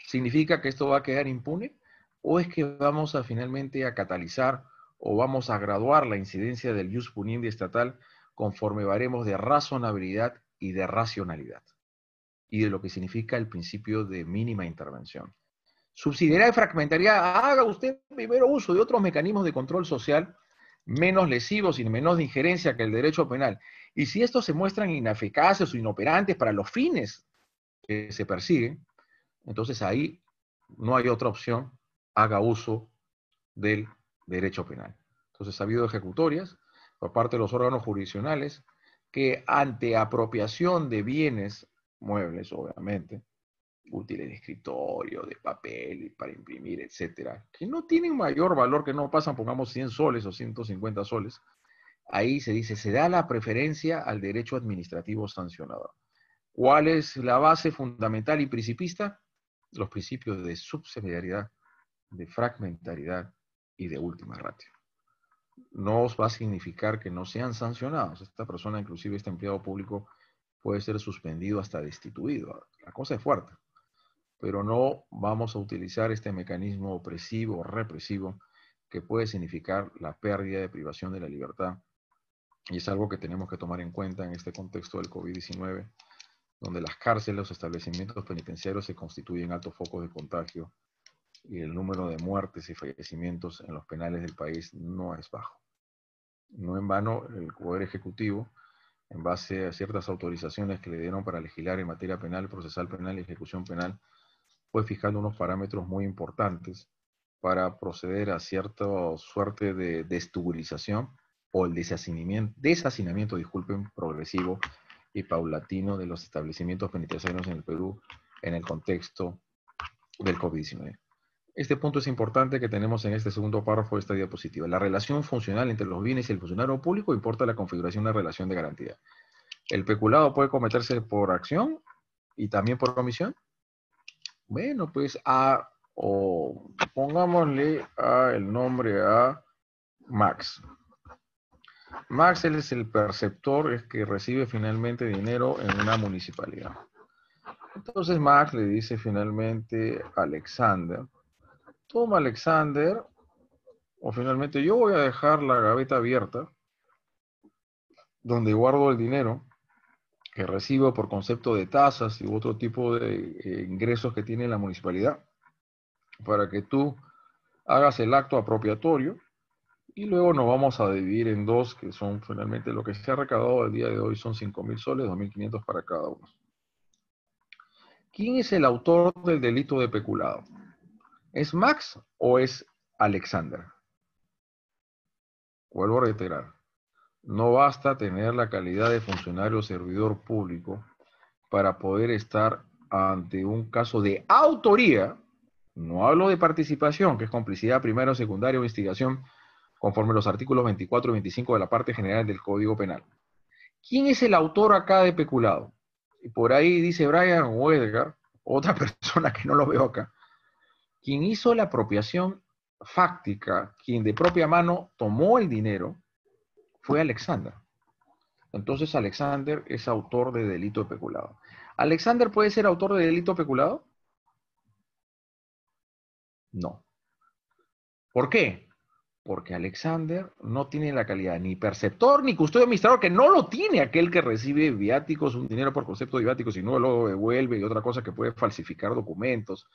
Speaker 1: ¿Significa que esto va a quedar impune? ¿O es que vamos a finalmente a catalizar o vamos a graduar la incidencia del ius puniendi estatal conforme baremos de razonabilidad y de racionalidad? Y de lo que significa el principio de mínima intervención. Subsidiariedad y fragmentariedad, haga usted primero uso de otros mecanismos de control social menos lesivos y menos de injerencia que el derecho penal. Y si estos se muestran ineficaces o inoperantes para los fines que se persiguen, entonces ahí no hay otra opción, haga uso del derecho penal. Entonces ha habido ejecutorias por parte de los órganos jurisdiccionales que ante apropiación de bienes muebles, obviamente, útiles de escritorio, de papel, para imprimir, etcétera, que no tienen mayor valor, que no pasan, pongamos, 100 soles o 150 soles, ahí se dice, se da la preferencia al derecho administrativo sancionador. ¿Cuál es la base fundamental y principista? Los principios de subsidiariedad, de fragmentariedad y de última ratio. No os va a significar que no sean sancionados. Esta persona, inclusive este empleado público, puede ser suspendido hasta destituido. La cosa es fuerte. Pero no vamos a utilizar este mecanismo opresivo o represivo que puede significar la pérdida de privación de la libertad. Y es algo que tenemos que tomar en cuenta en este contexto del COVID-19, donde las cárceles, los establecimientos penitenciarios se constituyen altos focos de contagio y el número de muertes y fallecimientos en los penales del país no es bajo. No en vano, el Poder Ejecutivo, en base a ciertas autorizaciones que le dieron para legislar en materia penal, procesal penal y ejecución penal, fue fijando unos parámetros muy importantes para proceder a cierta suerte de desestabilización o el deshacinamiento, disculpen, progresivo y paulatino de los establecimientos penitenciarios en el Perú en el contexto del COVID-19. Este punto es importante que tenemos en este segundo párrafo de esta diapositiva. La relación funcional entre los bienes y el funcionario público importa la configuración de relación de garantía. ¿El peculado puede cometerse por acción y también por omisión? Bueno, pues pongámosle el nombre a Max. Max es el perceptor, es que recibe finalmente dinero en una municipalidad. Entonces Max le dice finalmente a Alexander, toma Alexander, o finalmente yo voy a dejar la gaveta abierta, donde guardo el dinero que recibo por concepto de tasas y otro tipo de ingresos que tiene la municipalidad, para que tú hagas el acto apropiatorio, y luego nos vamos a dividir en dos, que son finalmente lo que se ha recaudado el día de hoy, son 5.000 soles, 2.500 para cada uno. ¿Quién es el autor del delito de peculado? ¿Es Max o es Alexander? Vuelvo a reiterar, no basta tener la calidad de funcionario o servidor público para poder estar ante un caso de autoría. No hablo de participación, que es complicidad primaria o secundaria o instigación, conforme a los artículos 24 y 25 de la parte general del Código Penal. ¿Quién es el autor acá de peculado? Y por ahí dice Brian o Edgar, otra persona que no lo veo acá. Quien hizo la apropiación fáctica, quien de propia mano tomó el dinero, fue Alexander. Entonces Alexander es autor de delito de peculado. ¿Alexander puede ser autor de delito peculado? No. ¿Por qué? Porque Alexander no tiene la calidad ni perceptor ni custodio administrador, que no lo tiene aquel que recibe viáticos, un dinero por concepto de viáticos, y no lo devuelve, y otra cosa que puede falsificar documentos,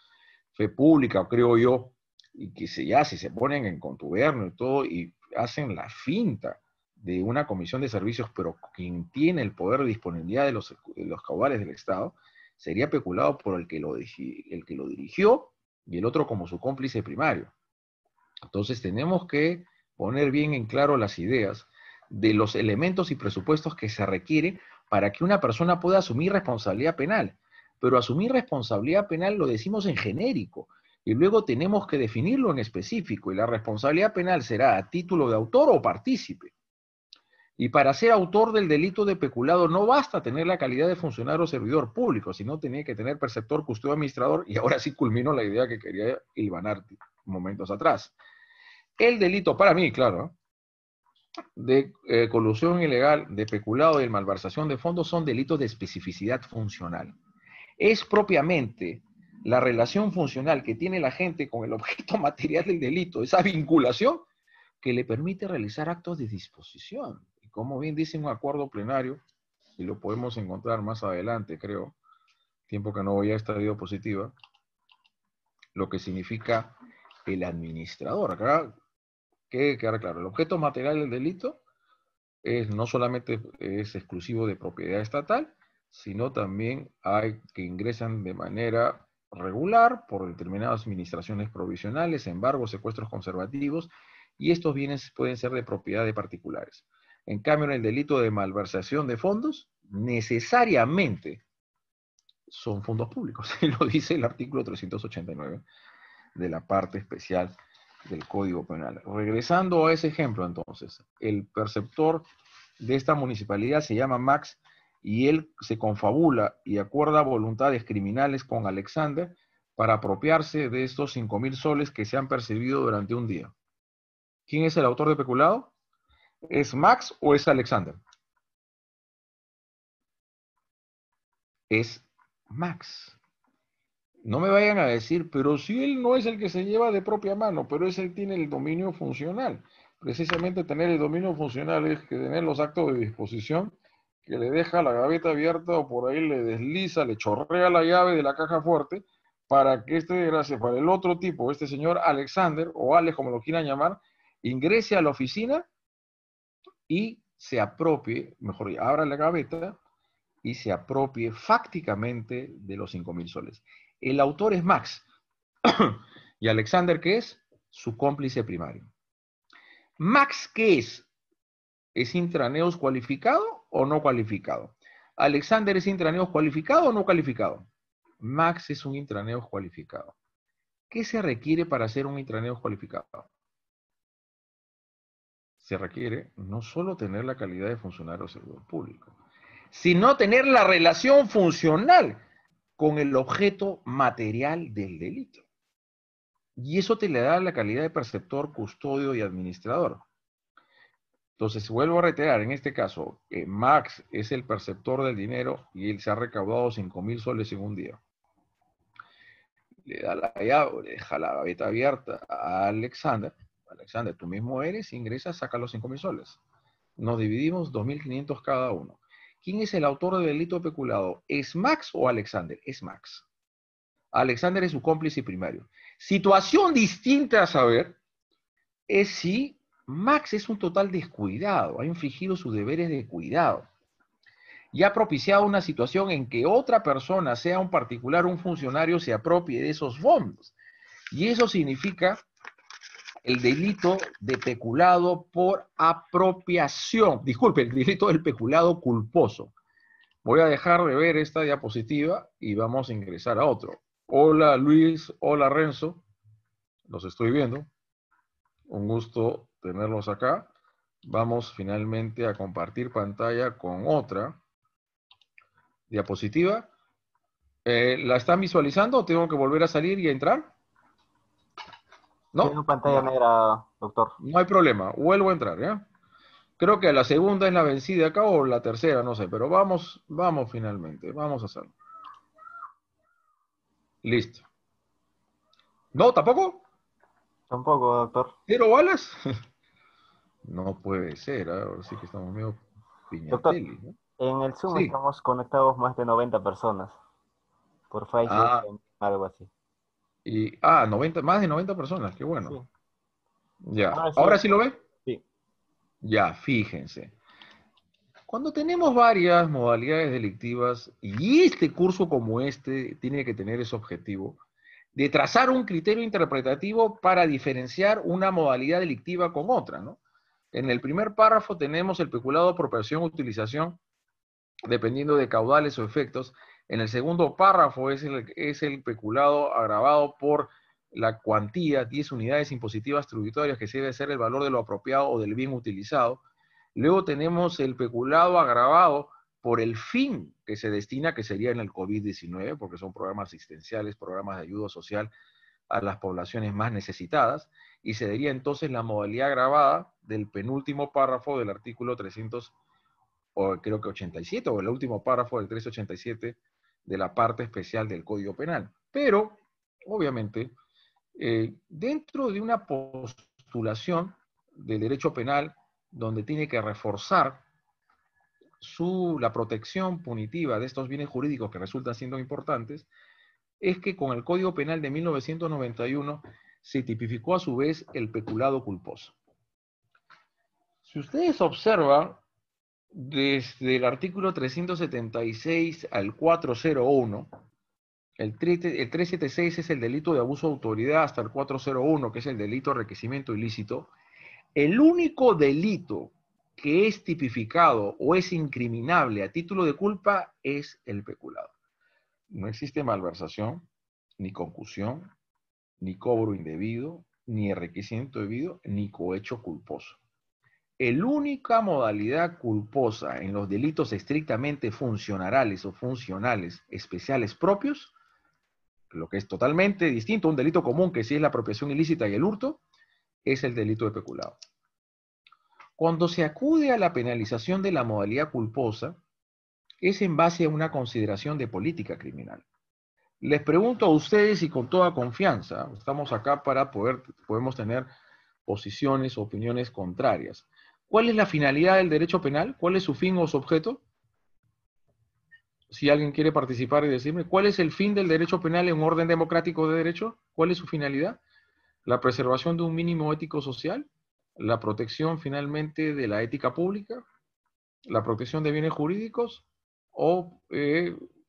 Speaker 1: fe pública, creo yo, y que si se ponen en contubernio y todo, y hacen la finta de una comisión de servicios, pero quien tiene el poder de disponibilidad de los caudales del Estado, sería peculado por el que lo dirigió y el otro como su cómplice primario. Entonces tenemos que poner bien en claro las ideas de los elementos y presupuestos que se requieren para que una persona pueda asumir responsabilidad penal. Pero asumir responsabilidad penal lo decimos en genérico y luego tenemos que definirlo en específico, y la responsabilidad penal será a título de autor o partícipe. Y para ser autor del delito de peculado no basta tener la calidad de funcionario o servidor público, sino tiene que tener perceptor, custodio, administrador, y ahora sí culmino la idea que quería hilvanar momentos atrás. El delito, para mí, claro, de colusión ilegal, de peculado y de malversación de fondos son delitos de especificidad funcional. Es propiamente la relación funcional que tiene la gente con el objeto material del delito, esa vinculación que le permite realizar actos de disposición. Y como bien dice un acuerdo plenario, y lo podemos encontrar más adelante, creo, tiempo que no voy a esta diapositiva, lo que significa el administrador. Acá que quedar claro, el objeto material del delito no solamente es exclusivo de propiedad estatal, sino también hay que ingresan de manera regular por determinadas administraciones provisionales, embargos, secuestros conservativos, y estos bienes pueden ser de propiedad de particulares. En cambio, en el delito de malversación de fondos, necesariamente son fondos públicos, y lo dice el artículo 389 de la parte especial del Código Penal. Regresando a ese ejemplo, entonces, el perceptor de esta municipalidad se llama Max y él se confabula y acuerda voluntades criminales con Alexander para apropiarse de estos 5.000 soles que se han percibido durante un día. ¿Quién es el autor de peculado? ¿Es Max o es Alexander? Es Max. No me vayan a decir, pero si él no es el que se lleva de propia mano, pero es él tiene el dominio funcional. Precisamente tener el dominio funcional es que tener los actos de disposición, que le deja la gaveta abierta o por ahí le desliza, le chorrea la llave de la caja fuerte para que para el otro tipo, este señor Alexander, o Alex como lo quieran llamar, ingrese a la oficina y se apropie, mejor dicho, abra la gaveta y se apropie fácticamente de los 5.000 soles. El autor es Max. ¿Y Alexander qué es? Su cómplice primario. ¿Max qué es? ¿Es intraneos cualificado o no cualificado? ¿Alexander es intraneos cualificado o no cualificado? Max es un intraneos cualificado. ¿Qué se requiere para ser un intraneo cualificado? Se requiere no solo tener la calidad de funcionario del servidor público, sino tener la relación funcional con el objeto material del delito. Y eso te le da la calidad de perceptor, custodio y administrador. Entonces, vuelvo a reiterar, en este caso, Max es el perceptor del dinero y él se ha recaudado 5.000 soles en un día. Le da la llave, le deja la gaveta abierta a Alexander. Alexander, tú mismo eres, ingresas, saca los 5.000 soles. Nos dividimos 2.500 cada uno. ¿Quién es el autor del delito peculado? ¿Es Max o Alexander? Es Max. Alexander es su cómplice primario. Situación distinta a saber es si Max es un total descuidado, ha infringido sus deberes de cuidado y ha propiciado una situación en que otra persona, sea un particular, un funcionario, se apropie de esos fondos. Y eso significa el delito de peculado por apropiación. Disculpe, el delito del peculado culposo. Voy a dejar de ver esta diapositiva y vamos a ingresar a otro. Hola Luis, hola Renzo, los estoy viendo. Un gusto tenerlos acá. Vamos finalmente a compartir pantalla con otra diapositiva. ¿La están visualizando o tengo que volver a salir y a entrar? ¿No?
Speaker 2: Tiene pantalla negra, doctor.
Speaker 1: No hay problema, vuelvo a entrar, ¿ya? Creo que la segunda es la vencida acá o la tercera, no sé, pero vamos finalmente, vamos a hacerlo. Listo. ¿No, tampoco?
Speaker 2: Tampoco, doctor.
Speaker 1: ¿Cero balas? No puede ser, ahora sí que estamos medio
Speaker 2: Doctor,
Speaker 1: piñatelli, ¿no?
Speaker 2: en el Zoom
Speaker 1: Sí.
Speaker 2: estamos conectados más de 90 personas. Por Facebook,
Speaker 1: Ah,
Speaker 2: algo así.
Speaker 1: y, 90, más de 90 personas, qué
Speaker 2: Sí.
Speaker 1: bueno. Ya.
Speaker 2: Ahora sí,
Speaker 1: ¿Ahora sí lo ve?
Speaker 2: sí.
Speaker 1: Ya, fíjense. Cuando tenemos varias modalidades delictivas, y este curso como este tiene que tener ese objetivo, de trazar un criterio interpretativo para diferenciar una modalidad delictiva con otra, ¿no? En el primer párrafo tenemos el peculado, apropiación, utilización, dependiendo de caudales o efectos. En el segundo párrafo es el peculado agravado por la cuantía, 10 unidades impositivas tributorias, que debe ser el valor de lo apropiado o del bien utilizado. Luego tenemos el peculado agravado por el fin que se destina, que sería en el COVID-19, porque son programas asistenciales, programas de ayuda social a las poblaciones más necesitadas, y se daría entonces la modalidad agravada del penúltimo párrafo del artículo 300, o creo que 87, o el último párrafo del 387 de la parte especial del Código Penal. Pero, obviamente, dentro de una postulación del derecho penal donde tiene que reforzar la protección punitiva de estos bienes jurídicos que resultan siendo importantes, es que con el Código Penal de 1991 se tipificó a su vez el peculado culposo. Si ustedes observan, desde el artículo 376 al 401, el 376 es el delito de abuso de autoridad hasta el 401, que es el delito de enriquecimiento ilícito. El único delito que es tipificado o es incriminable a título de culpa es el peculado. No existe malversación, ni concusión, ni cobro indebido, ni enriquecimiento debido, ni cohecho culposo. La única modalidad culposa en los delitos estrictamente funcionales o funcionales especiales propios, lo que es totalmente distinto a un delito común, que sí es la apropiación ilícita y el hurto, es el delito de peculado. Cuando se acude a la penalización de la modalidad culposa, es en base a una consideración de política criminal. Les pregunto a ustedes y con toda confianza, estamos acá para podemos tener posiciones, opiniones contrarias. ¿Cuál es la finalidad del derecho penal? ¿Cuál es su fin o su objeto? Si alguien quiere participar y decirme, ¿cuál es el fin del derecho penal en un orden democrático de derecho? ¿Cuál es su finalidad? ¿La preservación de un mínimo ético social? ¿La protección finalmente de la ética pública? ¿La protección de bienes jurídicos? ¿O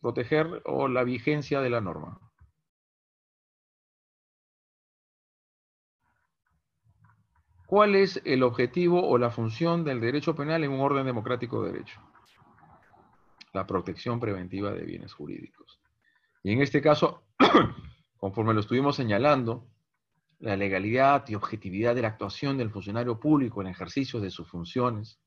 Speaker 1: proteger o la vigencia de la norma? ¿Cuál es el objetivo o la función del derecho penal en un orden democrático de derecho? La protección preventiva de bienes jurídicos. Y en este caso, Conforme lo estuvimos señalando, la legalidad y objetividad de la actuación del funcionario público en ejercicio de sus funciones,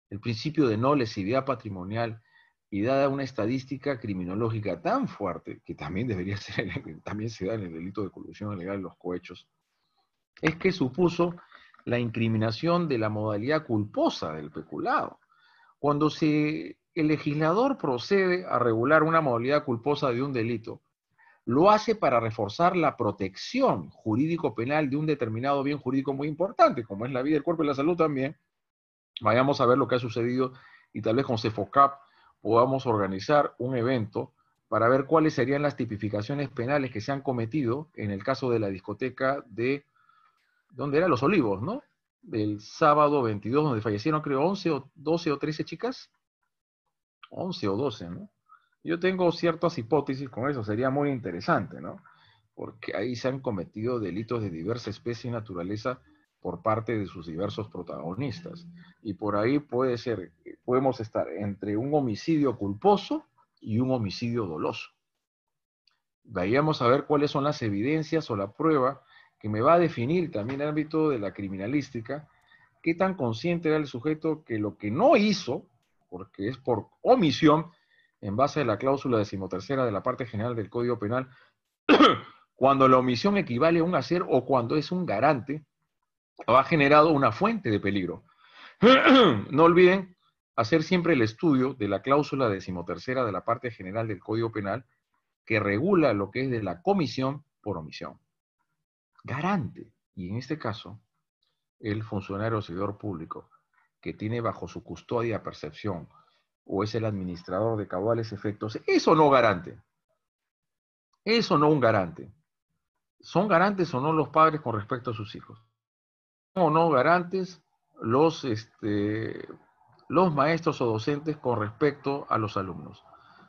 Speaker 1: el principio de no lesividad patrimonial y dada una estadística criminológica tan fuerte, que también debería ser, también se da en el delito de colusión ilegal de los cohechos, es que supuso la incriminación de la modalidad culposa del peculado. Cuando el legislador procede a regular una modalidad culposa de un delito, lo hace para reforzar la protección jurídico-penal de un determinado bien jurídico muy importante, como es la vida, el cuerpo y la salud también. Vayamos a ver lo que ha sucedido y tal vez con CEFOCAP podamos organizar un evento para ver cuáles serían las tipificaciones penales que se han cometido en el caso de la discoteca de, ¿dónde era? Los Olivos, ¿no? Del sábado 22, donde fallecieron creo 11 o 12 o 13 chicas. 11 o 12, ¿no? Yo tengo ciertas hipótesis con eso, sería muy interesante, ¿no? Porque ahí se han cometido delitos de diversa especie y naturaleza por parte de sus diversos protagonistas. Y por ahí puede ser, podemos estar entre un homicidio culposo y un homicidio doloso. Vayamos a ver cuáles son las evidencias o la prueba que me va a definir también el ámbito de la criminalística, qué tan consciente era el sujeto que lo que no hizo, porque es por omisión, en base a la cláusula 13ª de la parte general del Código Penal, cuando la omisión equivale a un hacer o cuando es un garante, o ha generado una fuente de peligro. No olviden hacer siempre el estudio de la cláusula 13ª de la parte general del Código Penal, que regula lo que es de la comisión por omisión. Garante. Y en este caso, el funcionario o servidor público que tiene bajo su custodia percepción o es el administrador de caudales efectos, eso no garante. Eso no un garante. ¿Son garantes o no los padres con respecto a sus hijos? ¿Son o no garantes los maestros o docentes con respecto a los alumnos?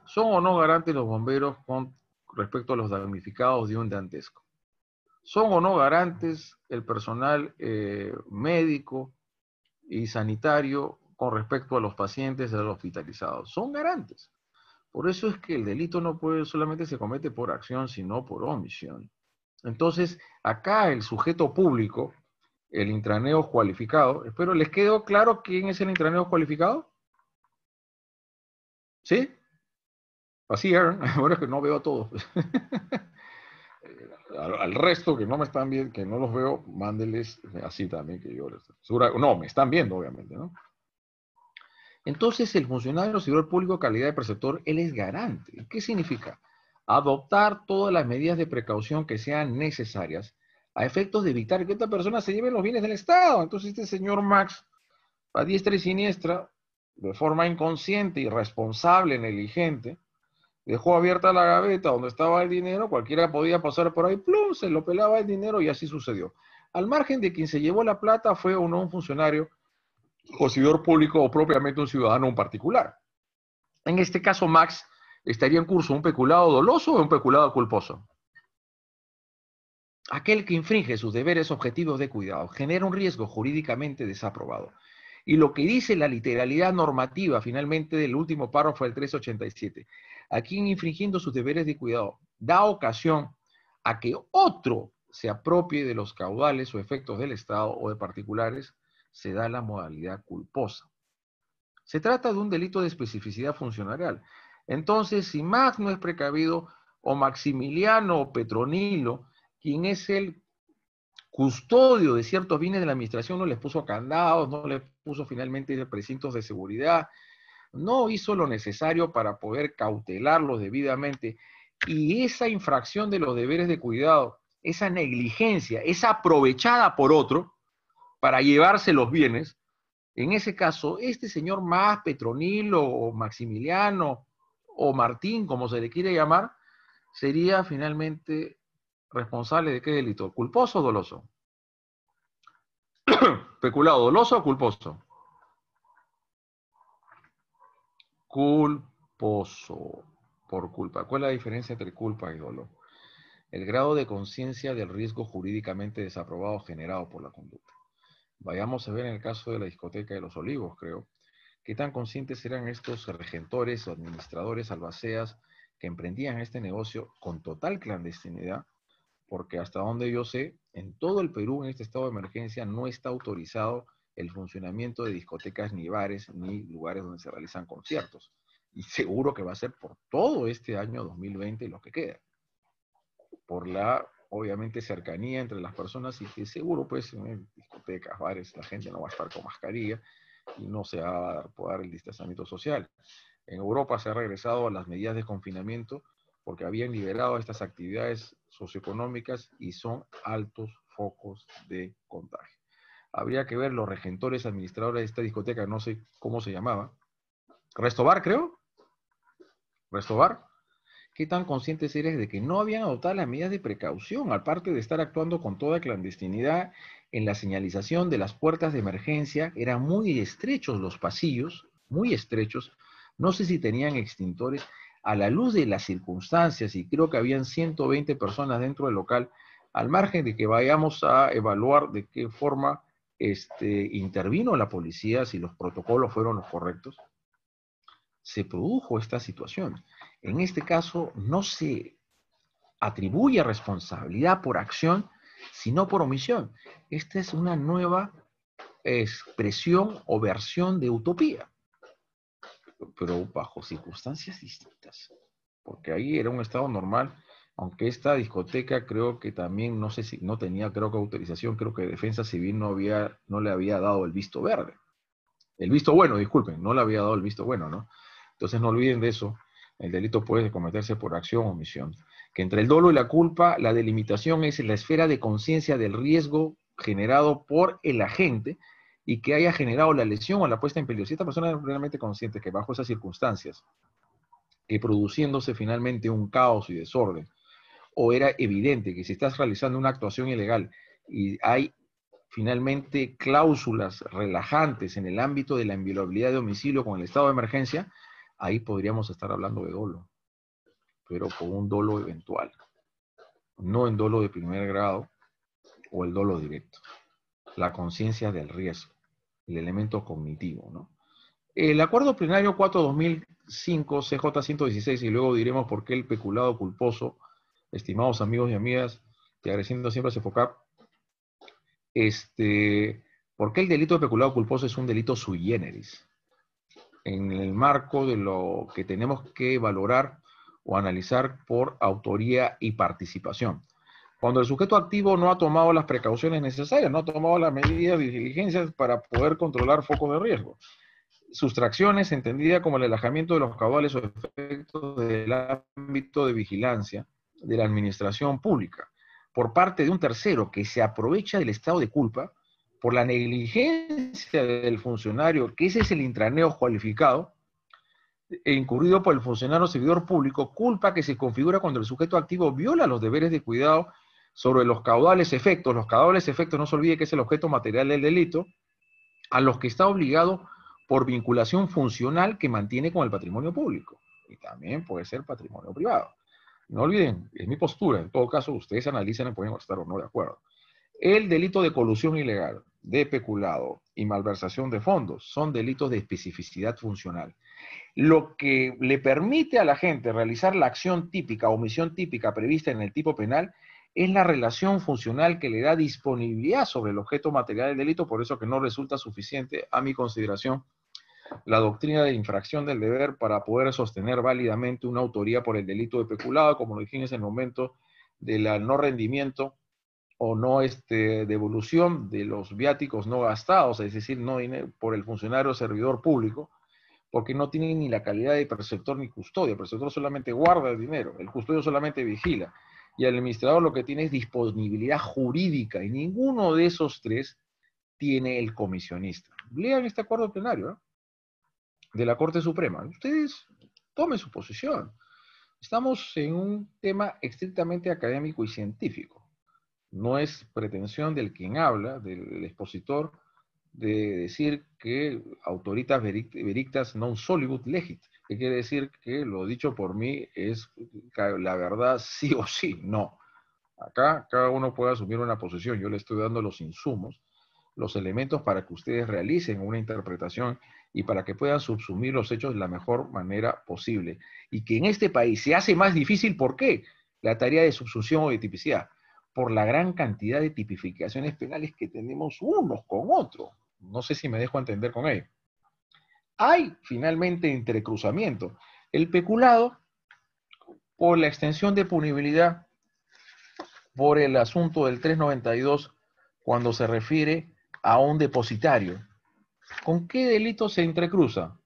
Speaker 1: ¿Son o no garantes los bomberos con respecto a los damnificados de un dantesco? ¿Son o no garantes el personal médico y sanitario con respecto a los pacientes y a los hospitalizados? Son garantes. Por eso es que el delito no puede solamente se comete por acción, sino por omisión. Entonces, acá el sujeto público, el intraneo cualificado, espero les quedó claro quién es el intraneo cualificado. ¿Sí? Así, Aaron. Ahora es que no veo a todos. Al resto que no me están viendo, que no los veo, mándeles así también que yo les... No, me están viendo, obviamente, ¿no? Entonces, el funcionario servidor público calidad de preceptor, él es garante. ¿Qué significa? Adoptar todas las medidas de precaución que sean necesarias a efectos de evitar que esta persona se lleve los bienes del Estado. Entonces, este señor Max, a diestra y siniestra, de forma inconsciente, irresponsable, negligente, dejó abierta la gaveta donde estaba el dinero, cualquiera podía pasar por ahí, plum, se lo pelaba el dinero y así sucedió. Al margen de quien se llevó la plata fue o no un funcionario o servidor público o propiamente un ciudadano en particular. En este caso, Max, ¿estaría en curso un peculado doloso o un peculado culposo? Aquel que infringe sus deberes objetivos de cuidado genera un riesgo jurídicamente desaprobado. Y lo que dice la literalidad normativa finalmente del último párrafo del 387, a quien infringiendo sus deberes de cuidado da ocasión a que otro se apropie de los caudales o efectos del Estado o de particulares, se da la modalidad culposa. Se trata de un delito de especificidad funcionarial. Entonces, si Max no es precavido, o Maximiliano o Petronilo, quien es el custodio de ciertos bienes de la administración, no les puso candados, no les puso finalmente precintos de seguridad, no hizo lo necesario para poder cautelarlos debidamente, y esa infracción de los deberes de cuidado, esa negligencia, es aprovechada por otro para llevarse los bienes. En ese caso, este señor Más, Petronilo, o Maximiliano, o Martín, como se le quiere llamar, sería finalmente responsable de qué delito, culposo o doloso. Peculado, doloso o culposo. Culposo, por culpa. ¿Cuál es la diferencia entre culpa y dolo? El grado de conciencia del riesgo jurídicamente desaprobado generado por la conducta. Vayamos a ver en el caso de la discoteca de Los Olivos, creo. ¿Qué tan conscientes eran estos regentores o administradores albaceas que emprendían este negocio con total clandestinidad porque hasta donde yo sé, en todo el Perú, en este estado de emergencia, no está autorizado el funcionamiento de discotecas, ni bares, ni lugares donde se realizan conciertos. Y seguro que va a ser por todo este año 2020 lo que queda. Por la, obviamente, cercanía entre las personas y que seguro, pues, en discotecas, bares, la gente no va a estar con mascarilla y no se va a poder el distanciamiento social. En Europa se ha regresado a las medidas de confinamiento porque habían liberado estas actividades socioeconómicas y son altos focos de contagio. Habría que ver los regentores, administradores de esta discoteca, no sé cómo se llamaba. ¿Restobar, creo? ¿Restobar? ¿Qué tan conscientes eres de que no habían adoptado las medidas de precaución, aparte de estar actuando con toda clandestinidad en la señalización de las puertas de emergencia? Eran muy estrechos los pasillos, muy estrechos. No sé si tenían extintores. A la luz de las circunstancias, y creo que habían 120 personas dentro del local, al margen de que vayamos a evaluar de qué forma intervino la policía, si los protocolos fueron los correctos, se produjo esta situación. En este caso, no se atribuye responsabilidad por acción, sino por omisión. Esta es una nueva expresión o versión de utopía, pero bajo circunstancias distintas, porque ahí era un estado normal, aunque esta discoteca creo que también, no sé si no tenía, creo que autorización, creo que Defensa Civil no le había dado el visto verde. El visto bueno, disculpen, no le había dado el visto bueno, ¿no? Entonces no olviden de eso. El delito puede cometerse por acción o omisión. Que entre el dolo y la culpa, la delimitación es la esfera de conciencia del riesgo generado por el agente y que haya generado la lesión o la puesta en peligro. Si esta persona es realmente consciente que bajo esas circunstancias, que produciéndose finalmente un caos y desorden, o era evidente que si estás realizando una actuación ilegal y hay finalmente cláusulas relajantes en el ámbito de la inviolabilidad de domicilio con el estado de emergencia, ahí podríamos estar hablando de dolo, pero con un dolo eventual, no en dolo de primer grado o el dolo directo. La conciencia del riesgo, el elemento cognitivo, ¿no? El acuerdo plenario 4-2005, CJ 116, y luego diremos por qué el peculado culposo, estimados amigos y amigas, y agradeciendo siempre a CEFOCAP, ¿por qué el delito de peculado culposo es un delito sui generis? En el marco de lo que tenemos que valorar o analizar por autoría y participación. Cuando el sujeto activo no ha tomado las precauciones necesarias, no ha tomado las medidas de diligencias para poder controlar focos de riesgo. Sustracciones, entendida como el alejamiento de los caudales o efectos del ámbito de vigilancia de la administración pública, por parte de un tercero que se aprovecha del estado de culpa por la negligencia del funcionario, que ese es el intraneo cualificado, e incurrido por el funcionario servidor público, culpa que se configura cuando el sujeto activo viola los deberes de cuidado sobre los caudales efectos. Los caudales efectos, no se olvide que es el objeto material del delito, a los que está obligado por vinculación funcional que mantiene con el patrimonio público. Y también puede ser patrimonio privado. No olviden, es mi postura. En todo caso, ustedes analizan y pueden estar o no de acuerdo. El delito de colusión ilegal, de peculado y malversación de fondos son delitos de especificidad funcional. Lo que le permite a la gente realizar la acción típica o omisión típica prevista en el tipo penal es la relación funcional que le da disponibilidad sobre el objeto material del delito, por eso que no resulta suficiente, a mi consideración, la doctrina de infracción del deber para poder sostener válidamente una autoría por el delito de peculado, como lo dijimos en el momento del no rendimiento o no devolución de los viáticos no gastados, es decir, no por el funcionario o servidor público, porque no tiene ni la calidad de preceptor ni custodio. El preceptor solamente guarda el dinero, el custodio solamente vigila, y el administrador lo que tiene es disponibilidad jurídica, y ninguno de esos tres tiene el comisionista. Lean este acuerdo plenario, ¿eh?, de la Corte Suprema. Ustedes tomen su posición. Estamos en un tema estrictamente académico y científico. No es pretensión del quien habla, del expositor, de decir que autoritas verictas non solibus legit, que quiere decir que lo dicho por mí es la verdad sí o sí. No. Acá cada uno puede asumir una posición. Yo le estoy dando los insumos, los elementos para que ustedes realicen una interpretación y para que puedan subsumir los hechos de la mejor manera posible. Y que en este país se hace más difícil, ¿por qué? La tarea de subsunción o de tipicidad. por la gran cantidad de tipificaciones penales que tenemos unos con otros. No sé si me dejo entender con ello. Hay finalmente entrecruzamiento. El peculado, por la extensión de punibilidad, por el asunto del 392, cuando se refiere a un depositario. ¿Con qué delito se entrecruza?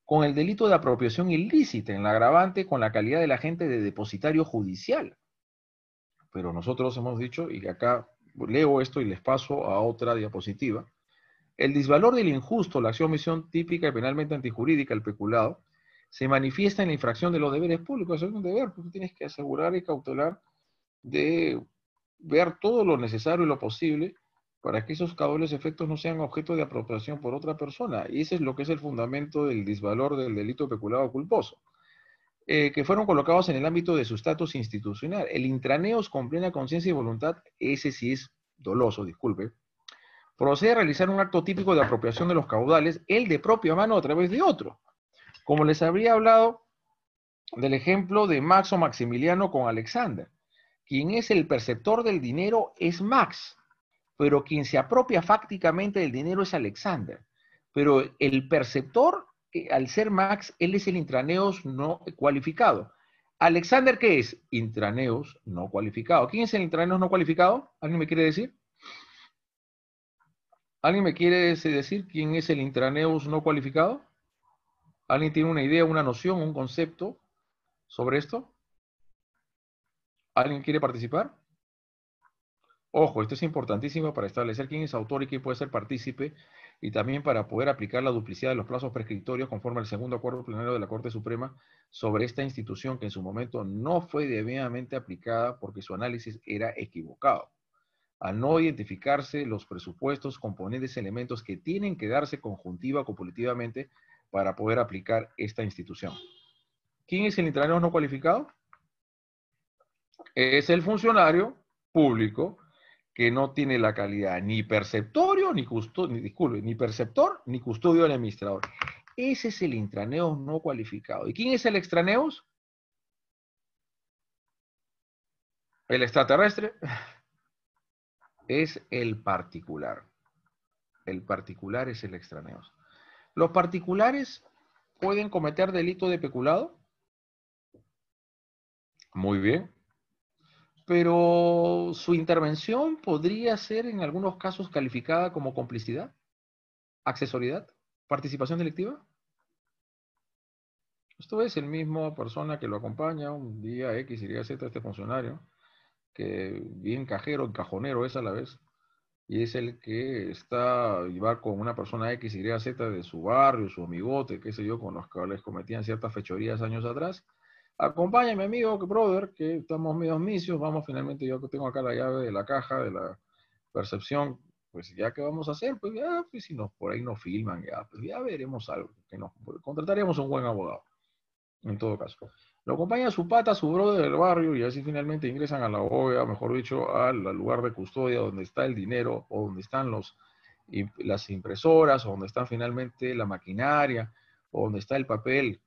Speaker 1: Con el delito de apropiación ilícita, en la agravante con la calidad del agente de depositario judicial. Pero nosotros hemos dicho, y acá leo esto y les paso a otra diapositiva, el disvalor del injusto, la acción o omisión típica y penalmente antijurídica, el peculado, se manifiesta en la infracción de los deberes públicos. Eso es un deber, porque tú tienes que asegurar y cautelar de ver todo lo necesario y lo posible para que esos caudales efectos no sean objeto de apropiación por otra persona. Y ese es lo que es el fundamento del disvalor del delito de peculado culposo, que fueron colocados en el ámbito de su estatus institucional. El intraneos con plena conciencia y voluntad, ese sí es doloso, disculpe, procede a realizar un acto típico de apropiación de los caudales, el de propia mano a través de otro. Como les habría hablado del ejemplo de Max o Maximiliano con Alexander. Quien es el perceptor del dinero es Max, pero quien se apropia fácticamente del dinero es Alexander. Pero el perceptor, al ser Max, él es el intraneos no cualificado. ¿Alexander qué es? Intraneos no cualificado. ¿Quién es el intraneos no cualificado? ¿Alguien me quiere decir? ¿Alguien me quiere decir quién es el intraneus no cualificado? ¿Alguien tiene una idea, una noción, un concepto sobre esto? ¿Alguien quiere participar? Ojo, esto es importantísimo para establecer quién es autor y quién puede ser partícipe, y también para poder aplicar la duplicidad de los plazos prescriptorios conforme al segundo acuerdo plenario de la Corte Suprema sobre esta institución que en su momento no fue debidamente aplicada porque su análisis era equivocado. Al no identificarse los presupuestos, componentes, elementos que tienen que darse conjuntiva o copositivamente para poder aplicar esta institución. ¿Quién es el intraneos no cualificado? Es el funcionario público que no tiene la calidad ni perceptorio ni custodio, ni perceptor ni custodio del administrador. Ese es el intraneos no cualificado. ¿Y quién es el extraneos? El extraterrestre. Es el particular. El particular es el extraneos. ¿Los particulares pueden cometer delito de peculado? Muy bien. Pero su intervención podría ser en algunos casos calificada como complicidad, accesoriedad, participación delictiva. Esto es el mismo persona que lo acompaña un día X, Y, Z, este funcionario, que bien cajero, encajonero es a la vez, y es el que está y va con una persona X, Y, Z de su barrio, su amigote, qué sé yo, con los que les cometían ciertas fechorías años atrás. Acompáñame, amigo, que brother, que estamos medio misios, vamos finalmente, yo tengo acá la llave de la caja, de la percepción, pues ya que vamos a hacer, pues ya, pues si nos, por ahí nos filman, ya, pues ya veremos algo, que nos contrataremos un buen abogado, en todo caso. Lo acompaña su pata, su brother del barrio, y así finalmente ingresan a la OEA, mejor dicho, al lugar de custodia donde está el dinero, o donde están las impresoras, o donde está finalmente la maquinaria, o donde está el papel,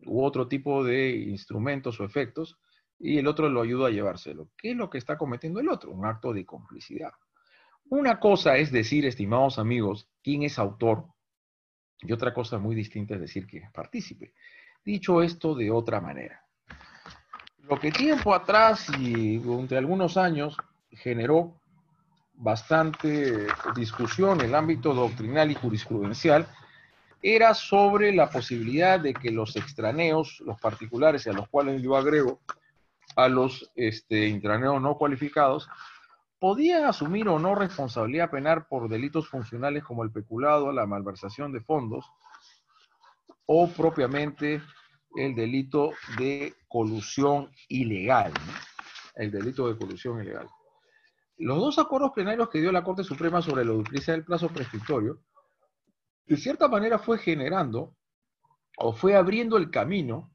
Speaker 1: u otro tipo de instrumentos o efectos, y el otro lo ayuda a llevárselo. ¿Qué es lo que está cometiendo el otro? Un acto de complicidad. Una cosa es decir, estimados amigos, quién es autor, y otra cosa muy distinta es decir quién es partícipe. Dicho esto de otra manera, lo que tiempo atrás y durante algunos años generó bastante discusión en el ámbito doctrinal y jurisprudencial era sobre la posibilidad de que los extraneos, los particulares, a los cuales yo agrego a los intraneos no cualificados, podían asumir o no responsabilidad penal por delitos funcionales como el peculado, la malversación de fondos o propiamente el delito de colusión ilegal, ¿no? El delito de colusión ilegal. Los dos acuerdos plenarios que dio la Corte Suprema sobre la duplicidad del plazo prescriptorio, de cierta manera fue generando o fue abriendo el camino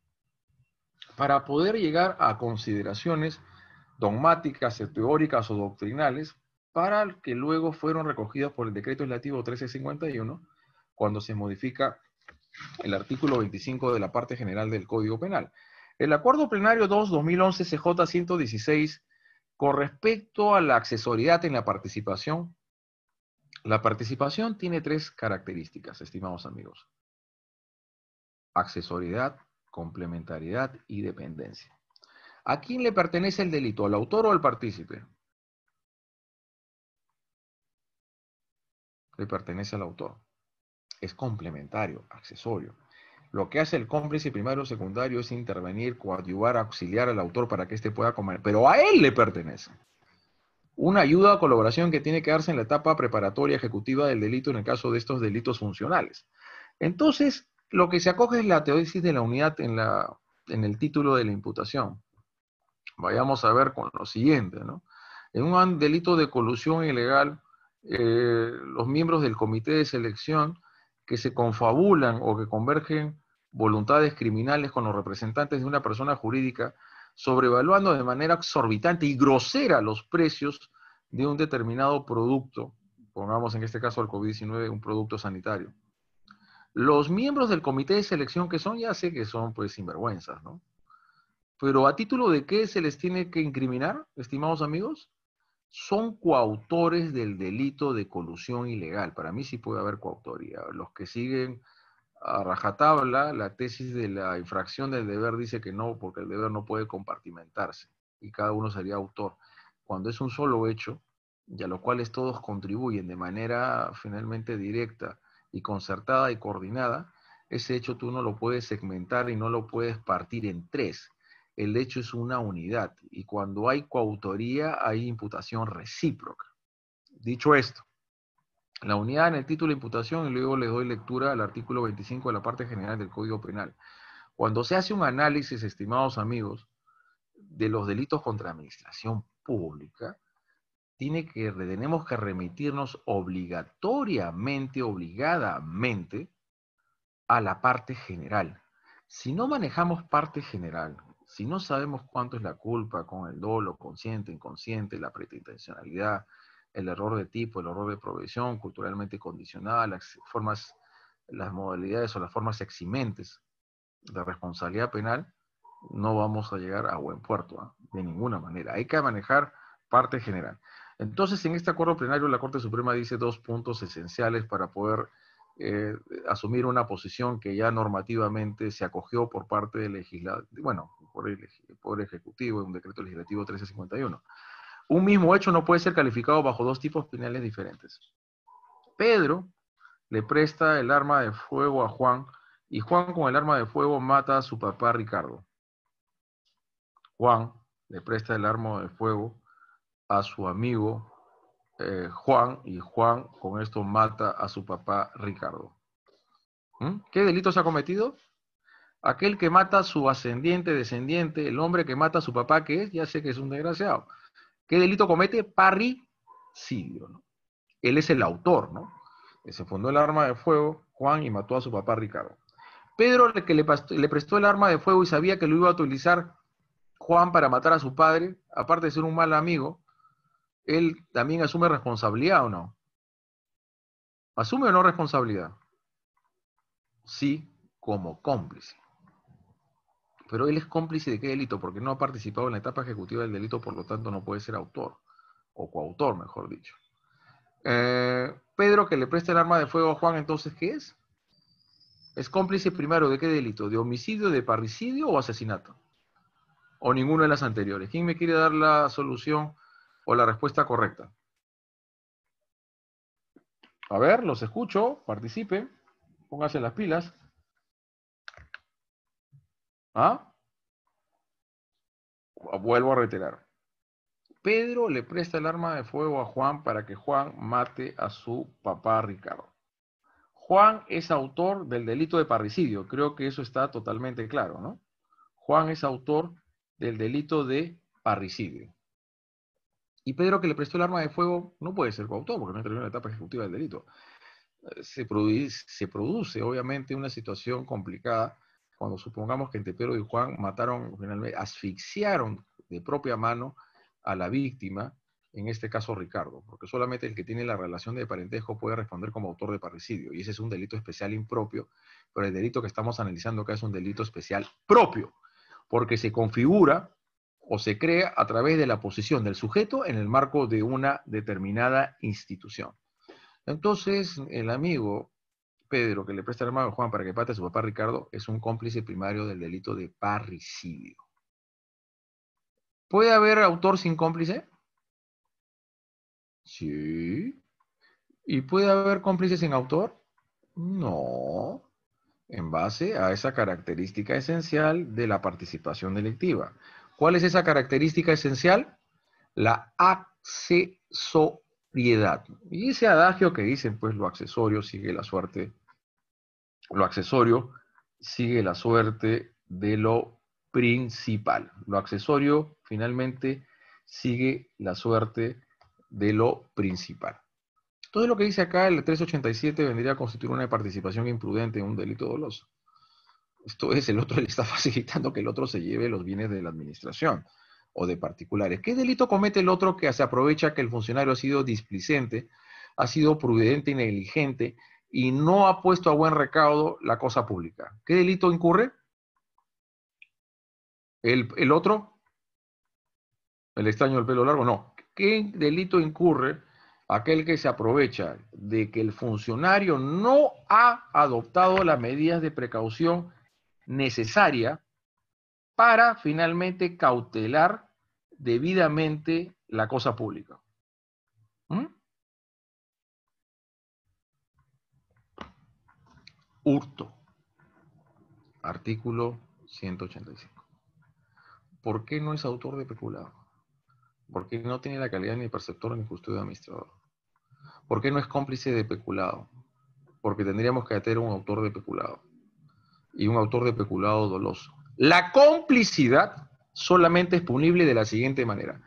Speaker 1: para poder llegar a consideraciones dogmáticas, teóricas o doctrinales, para que luego fueron recogidas por el Decreto Legislativo 1351, cuando se modifica el artículo 25 de la parte general del Código Penal. El Acuerdo Plenario 2-2011 CJ 116 Con respecto a la accesoriedad en la participación tiene tres características, estimados amigos. Accesoriedad, complementariedad y dependencia. ¿A quién le pertenece el delito? ¿Al autor o al partícipe? Le pertenece al autor. Es complementario, accesorio. Lo que hace el cómplice primario o secundario es intervenir, coadyuvar, auxiliar al autor para que éste pueda comer, pero a él le pertenece. Una ayuda o colaboración que tiene que darse en la etapa preparatoria ejecutiva del delito en el caso de estos delitos funcionales. Entonces, lo que se acoge es la teosis de la unidad en el título de la imputación. Vayamos a ver con lo siguiente, ¿no? En un delito de colusión ilegal, los miembros del comité de selección que se confabulan o que convergen voluntades criminales con los representantes de una persona jurídica, sobrevaluando de manera exorbitante y grosera los precios de un determinado producto, pongamos en este caso al COVID-19, un producto sanitario. Los miembros del comité de selección que son, ya sé que son pues sinvergüenzas, ¿no? Pero ¿a título de qué se les tiene que incriminar, estimados amigos? Son coautores del delito de colusión ilegal. Para mí sí puede haber coautoría. Los que siguen a rajatabla la tesis de la infracción del deber dice que no, porque el deber no puede compartimentarse y cada uno sería autor. Cuando es un solo hecho, y a los cuales todos contribuyen de manera finalmente directa y concertada y coordinada, ese hecho tú no lo puedes segmentar y no lo puedes partir en tres. El hecho es una unidad y cuando hay coautoría hay imputación recíproca. Dicho esto, la unidad en el título de imputación y luego le doy lectura al artículo 25 de la parte general del Código Penal. Cuando se hace un análisis, estimados amigos, de los delitos contra la administración pública, tenemos que remitirnos obligadamente, a la parte general. Si no manejamos parte general, si no sabemos cuánto es la culpa con el dolo, consciente, inconsciente, la preterintencionalidad, el error de tipo, el error de provisión, culturalmente condicionada, las modalidades o las formas eximentes de responsabilidad penal, no vamos a llegar a buen puerto, ¿eh? De ninguna manera. Hay que manejar parte general. Entonces, en este acuerdo plenario, la Corte Suprema dice dos puntos esenciales para poder asumir una posición que ya normativamente se acogió por parte del legislador, bueno, por el Poder Ejecutivo, en un decreto legislativo 1351. Un mismo hecho no puede ser calificado bajo dos tipos penales diferentes. Pedro le presta el arma de fuego a Juan y Juan con el arma de fuego mata a su papá Ricardo. Juan le presta el arma de fuego a su amigo Juan y Juan con esto mata a su papá Ricardo. ¿Qué delito se ha cometido? Aquel que mata a su ascendiente, descendiente, el hombre que mata a su papá, que es, ya sé que es un desgraciado. ¿Qué delito comete? Parricidio, ¿no? Él es el autor, ¿no? Se fundó el arma de fuego, Juan, y mató a su papá Ricardo. Pedro, el que le prestó el arma de fuego y sabía que lo iba a utilizar Juan para matar a su padre, aparte de ser un mal amigo, él también asume responsabilidad, ¿o no? ¿Asume o no responsabilidad? Sí, como cómplice. Pero él es cómplice de qué delito, porque no ha participado en la etapa ejecutiva del delito, por lo tanto no puede ser autor, o coautor, mejor dicho. Pedro, que le presta el arma de fuego a Juan, entonces, ¿qué es? ¿Es cómplice primero de qué delito? ¿De homicidio, de parricidio o asesinato? ¿O ninguno de las anteriores? ¿Quién me quiere dar la solución o la respuesta correcta? A ver, los escucho, participen, pónganse las pilas. ¿Ah? Vuelvo a reiterar. Pedro le presta el arma de fuego a Juan para que Juan mate a su papá Ricardo. Juan es autor del delito de parricidio, creo que eso está totalmente claro, ¿no? Juan es autor del delito de parricidio. Y Pedro, que le prestó el arma de fuego, no puede ser coautor porque no terminó la etapa ejecutiva del delito. Se produce obviamente una situación complicada cuando supongamos que entre Pedro y Juan mataron, finalmente asfixiaron de propia mano a la víctima, en este caso Ricardo, porque solamente el que tiene la relación de parentesco puede responder como autor de parricidio, y ese es un delito especial impropio, pero el delito que estamos analizando acá es un delito especial propio, porque se configura o se crea a través de la posición del sujeto en el marco de una determinada institución. Entonces, el amigo Pedro, que le presta el hermano Juan para que pate a su papá Ricardo, es un cómplice primario del delito de parricidio. ¿Puede haber autor sin cómplice? Sí. ¿Y puede haber cómplice sin autor? No. En base a esa característica esencial de la participación delictiva. ¿Cuál es esa característica esencial? La accesoriedad. Y ese adagio que dicen, pues lo accesorio sigue la suerte, lo accesorio sigue la suerte de lo principal. Lo accesorio finalmente sigue la suerte de lo principal. Todo lo que dice acá, el 387 vendría a constituir una participación imprudente en un delito doloso. Esto es, el otro le está facilitando que el otro se lleve los bienes de la administración o de particulares. ¿Qué delito comete el otro que se aprovecha que el funcionario ha sido displicente, ha sido prudente y negligente y no ha puesto a buen recaudo la cosa pública? ¿Qué delito incurre? ¿El otro? ¿El extraño del pelo largo? No. ¿Qué delito incurre aquel que se aprovecha de que el funcionario no ha adoptado las medidas de precaución necesaria para finalmente cautelar debidamente la cosa pública? ¿Mm? Hurto. Artículo 185. ¿Por qué no es autor de peculado? ¿Por qué no tiene la calidad ni perceptor ni custodio administrador? ¿Por qué no es cómplice de peculado? Porque tendríamos que tener un autor de peculado y un autor de peculado doloso. La complicidad solamente es punible de la siguiente manera.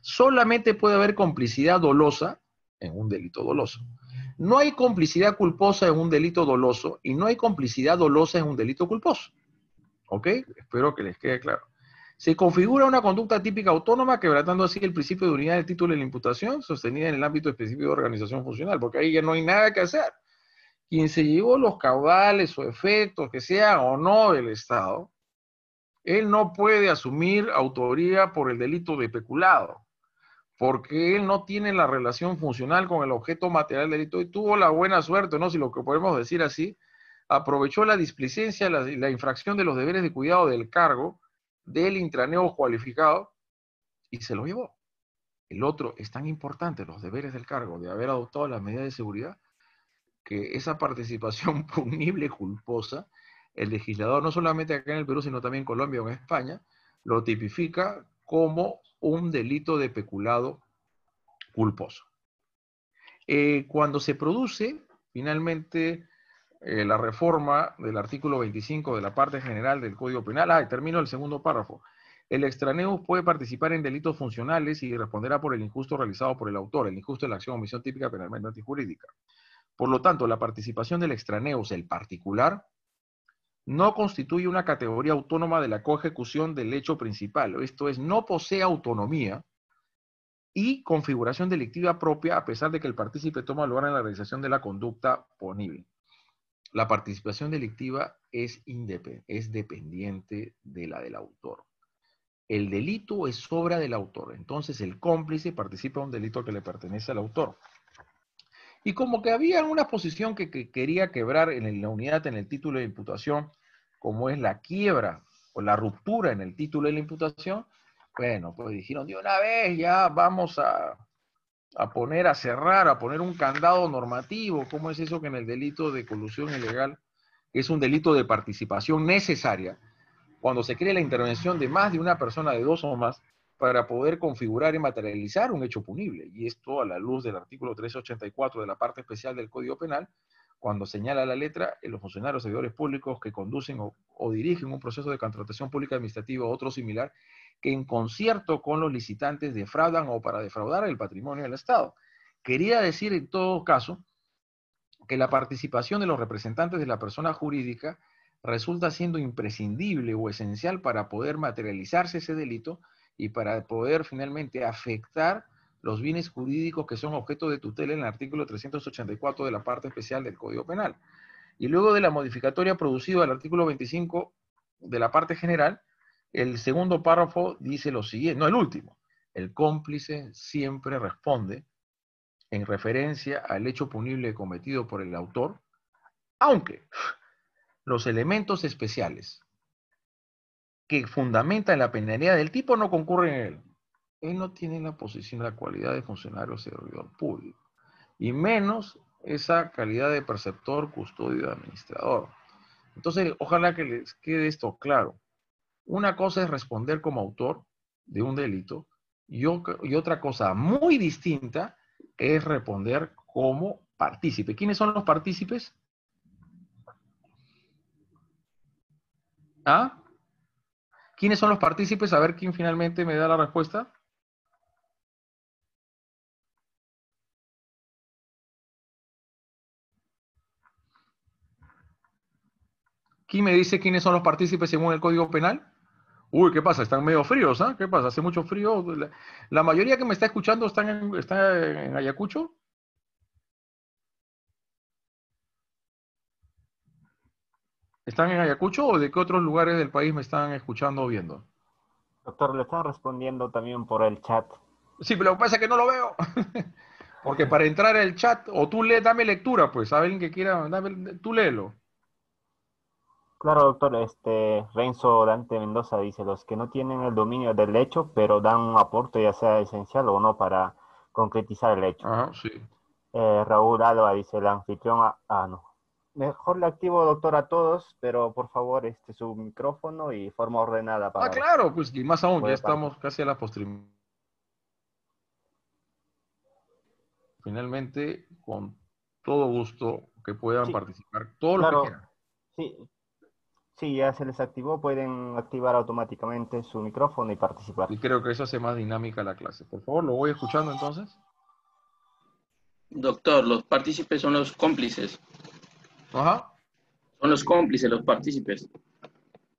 Speaker 1: Solamente puede haber complicidad dolosa en un delito doloso. No hay complicidad culposa en un delito doloso y no hay complicidad dolosa en un delito culposo. ¿Ok? Espero que les quede claro. Se configura una conducta típica autónoma, quebrantando así el principio de unidad del título de la imputación, sostenida en el ámbito específico de organización funcional, porque ahí ya no hay nada que hacer. Quien se llevó los caudales o efectos, que sea o no del Estado, él no puede asumir autoría por el delito de peculado, porque él no tiene la relación funcional con el objeto material del delito y tuvo la buena suerte, ¿no? Si lo que podemos decir así, aprovechó la displicencia, la infracción de los deberes de cuidado del cargo del intraneo cualificado y se lo llevó. El otro es tan importante, los deberes del cargo, de haber adoptado las medidas de seguridad, que esa participación punible culposa, el legislador, no solamente acá en el Perú, sino también en Colombia o en España, lo tipifica como un delito de peculado culposo. Cuando se produce, finalmente, la reforma del artículo 25 de la parte general del Código Penal, termino el segundo párrafo. El extraneus puede participar en delitos funcionales y responderá por el injusto realizado por el autor. El injusto es la acción o omisión típica penalmente antijurídica. Por lo tanto, la participación del extraneus, el particular, no constituye una categoría autónoma de la coejecución del hecho principal. Esto es, no posee autonomía y configuración delictiva propia, a pesar de que el partícipe toma lugar en la realización de la conducta punible. La participación delictiva es dependiente de la del autor. El delito es obra del autor, entonces el cómplice participa en un delito que le pertenece al autor. Y como que había una posición que quería quebrar en la unidad en el título de imputación, como es la quiebra o la ruptura en el título de la imputación, bueno, pues dijeron, de una vez ya vamos a poner, a cerrar, a poner un candado normativo. ¿Cómo es eso que en el delito de colusión ilegal, que es un delito de participación necesaria, cuando se cree la intervención de más de una persona, de dos o más, para poder configurar y materializar un hecho punible? Y esto a la luz del artículo 384 de la parte especial del Código Penal, cuando señala la letra, los funcionarios servidores públicos que conducen o dirigen un proceso de contratación pública administrativa o otro similar, que en concierto con los licitantes defraudan o para defraudar el patrimonio del Estado. Quería decir en todo caso que la participación de los representantes de la persona jurídica resulta siendo imprescindible o esencial para poder materializarse ese delito y para poder finalmente afectar los bienes jurídicos que son objeto de tutela en el artículo 384 de la parte especial del Código Penal. Y luego de la modificatoria producida al artículo 25 de la parte general, El segundo párrafo dice lo siguiente, no el último. El cómplice siempre responde en referencia al hecho punible cometido por el autor, aunque los elementos especiales que fundamentan la penalidad del tipo no concurren en él. Él no tiene la posición, la cualidad de funcionario o servidor público, y menos esa calidad de perceptor, custodio y administrador. Entonces, ojalá que les quede esto claro. Una cosa es responder como autor de un delito y otra cosa muy distinta es responder como partícipe. ¿Quiénes son los partícipes? ¿Ah? ¿Quiénes son los partícipes? A ver quién finalmente me da la respuesta. ¿Quién me dice quiénes son los partícipes según el Código Penal? Uy, ¿qué pasa? Están medio fríos, ¿ah? ¿Qué pasa? Hace mucho frío. La mayoría que me está escuchando está en Ayacucho. ¿Están en Ayacucho o de qué otros lugares del país me están escuchando o viendo?
Speaker 2: Doctor, le están respondiendo también por el chat.
Speaker 1: Sí, pero lo que pasa es que no lo veo. Porque para entrar al chat, o tú dame lectura, pues, a alguien que quiera, tú léelo.
Speaker 2: Claro, doctor, Renzo Dante Mendoza dice, los que no tienen el dominio del hecho, pero dan un aporte, ya sea esencial o no, para concretizar el hecho.
Speaker 1: Ajá, sí.
Speaker 2: Raúl Alba dice, el anfitrión, no. Mejor le activo, doctor, a todos, pero por favor, su micrófono y forma ordenada
Speaker 1: Ah,
Speaker 2: para
Speaker 1: claro, pues, y más aún, ya
Speaker 2: poder
Speaker 1: estamos
Speaker 2: participar.
Speaker 1: casi a la postrimería. Finalmente, con todo gusto que puedan
Speaker 2: Sí,
Speaker 1: participar, todos los que
Speaker 2: claro,
Speaker 1: quieran.
Speaker 2: sí, sí, ya se les activó, pueden activar automáticamente su micrófono y participar.
Speaker 1: Y creo que eso hace más dinámica la clase. Por favor, lo voy escuchando entonces.
Speaker 4: Doctor, los partícipes son los cómplices.
Speaker 1: Ajá.
Speaker 4: Son los cómplices, los partícipes.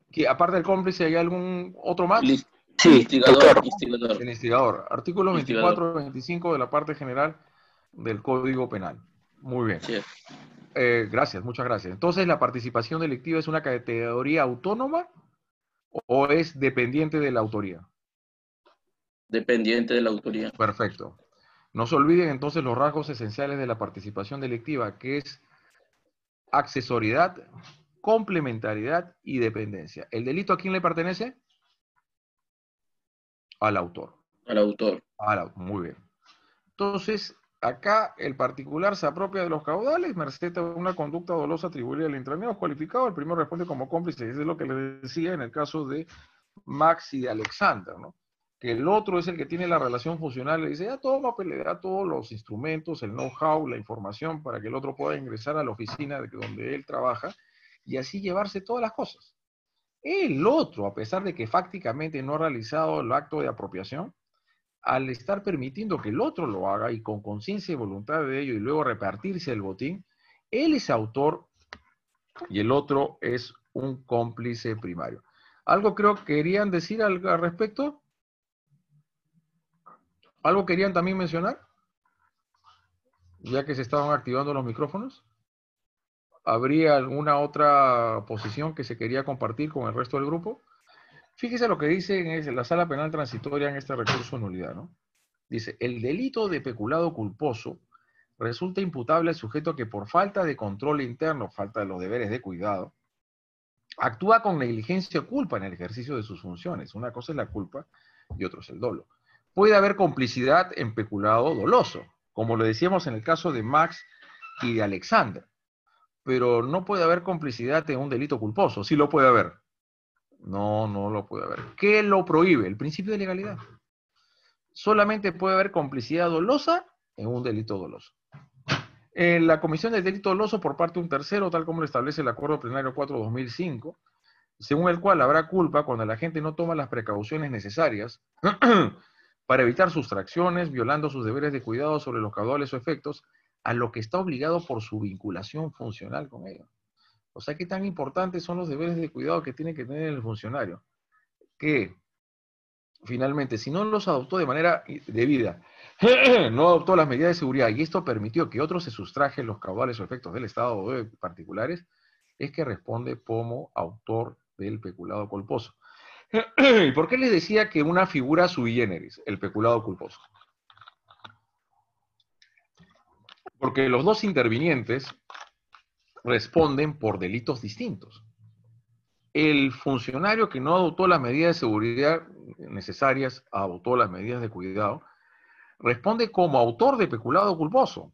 Speaker 1: Que aparte del cómplice, ¿hay algún otro más?
Speaker 4: El instigador, instigador,
Speaker 1: El instigador. Artículos
Speaker 4: instigador.
Speaker 1: 24 y 25 de la parte general del Código Penal. Muy bien.
Speaker 4: Sí,
Speaker 1: Gracias, muchas gracias. Entonces, ¿la participación delictiva es una categoría autónoma o es dependiente de la autoría?
Speaker 4: dependiente de la autoría.
Speaker 1: Perfecto. No se olviden entonces los rasgos esenciales de la participación delictiva, que es accesoriedad, complementariedad y dependencia. ¿El delito a quién le pertenece? Al autor.
Speaker 4: Al autor.
Speaker 1: Muy bien. Entonces, acá el particular se apropia de los caudales, merced a una conducta dolosa atribuida al intraneo cualificado, el primero responde como cómplice, y eso es lo que le decía en el caso de Max y de Alexander, ¿no? Que el otro es el que tiene la relación funcional, le dice, ya toma, pues le da todos los instrumentos, el know-how, la información, para que el otro pueda ingresar a la oficina donde él trabaja, y así llevarse todas las cosas. El otro, a pesar de que fácticamente no ha realizado el acto de apropiación, al estar permitiendo que el otro lo haga y con conciencia y voluntad de ello y luego repartirse el botín, él es autor y el otro es un cómplice primario. ¿Algo creo que querían decir al respecto? ¿Algo querían también mencionar? Ya que se estaban activando los micrófonos. ¿Habría alguna otra posición que se quería compartir con el resto del grupo? Fíjese lo que dice en la sala penal transitoria en este recurso de nulidad, ¿no? Dice, el delito de peculado culposo resulta imputable al sujeto que por falta de control interno, falta de los deberes de cuidado, actúa con negligencia o culpa en el ejercicio de sus funciones. Una cosa es la culpa y otro es el dolo. Puede haber complicidad en peculado doloso, como lo decíamos en el caso de Max y de Alexander, pero no puede haber complicidad en un delito culposo. Sí lo puede haber. No, no lo puede haber. ¿Qué lo prohíbe? El principio de legalidad. Solamente puede haber complicidad dolosa en un delito doloso. En la comisión del delito doloso por parte de un tercero, tal como lo establece el Acuerdo Plenario 4/2005, según el cual habrá culpa cuando la gente no toma las precauciones necesarias para evitar sustracciones, violando sus deberes de cuidado sobre los caudales o efectos, a lo que está obligado por su vinculación funcional con ellos. O sea, ¿qué tan importantes son los deberes de cuidado que tiene que tener el funcionario? Que finalmente, si no los adoptó de manera debida, no adoptó las medidas de seguridad y esto permitió que otros se sustrajen los caudales o efectos del Estado o de particulares, es que responde como autor del peculado culposo. ¿Y por qué les decía que una figura sui generis, el peculado culposo? Porque los dos intervinientes responden por delitos distintos. El funcionario que no adoptó las medidas de seguridad necesarias, adoptó las medidas de cuidado, responde como autor de peculado culposo.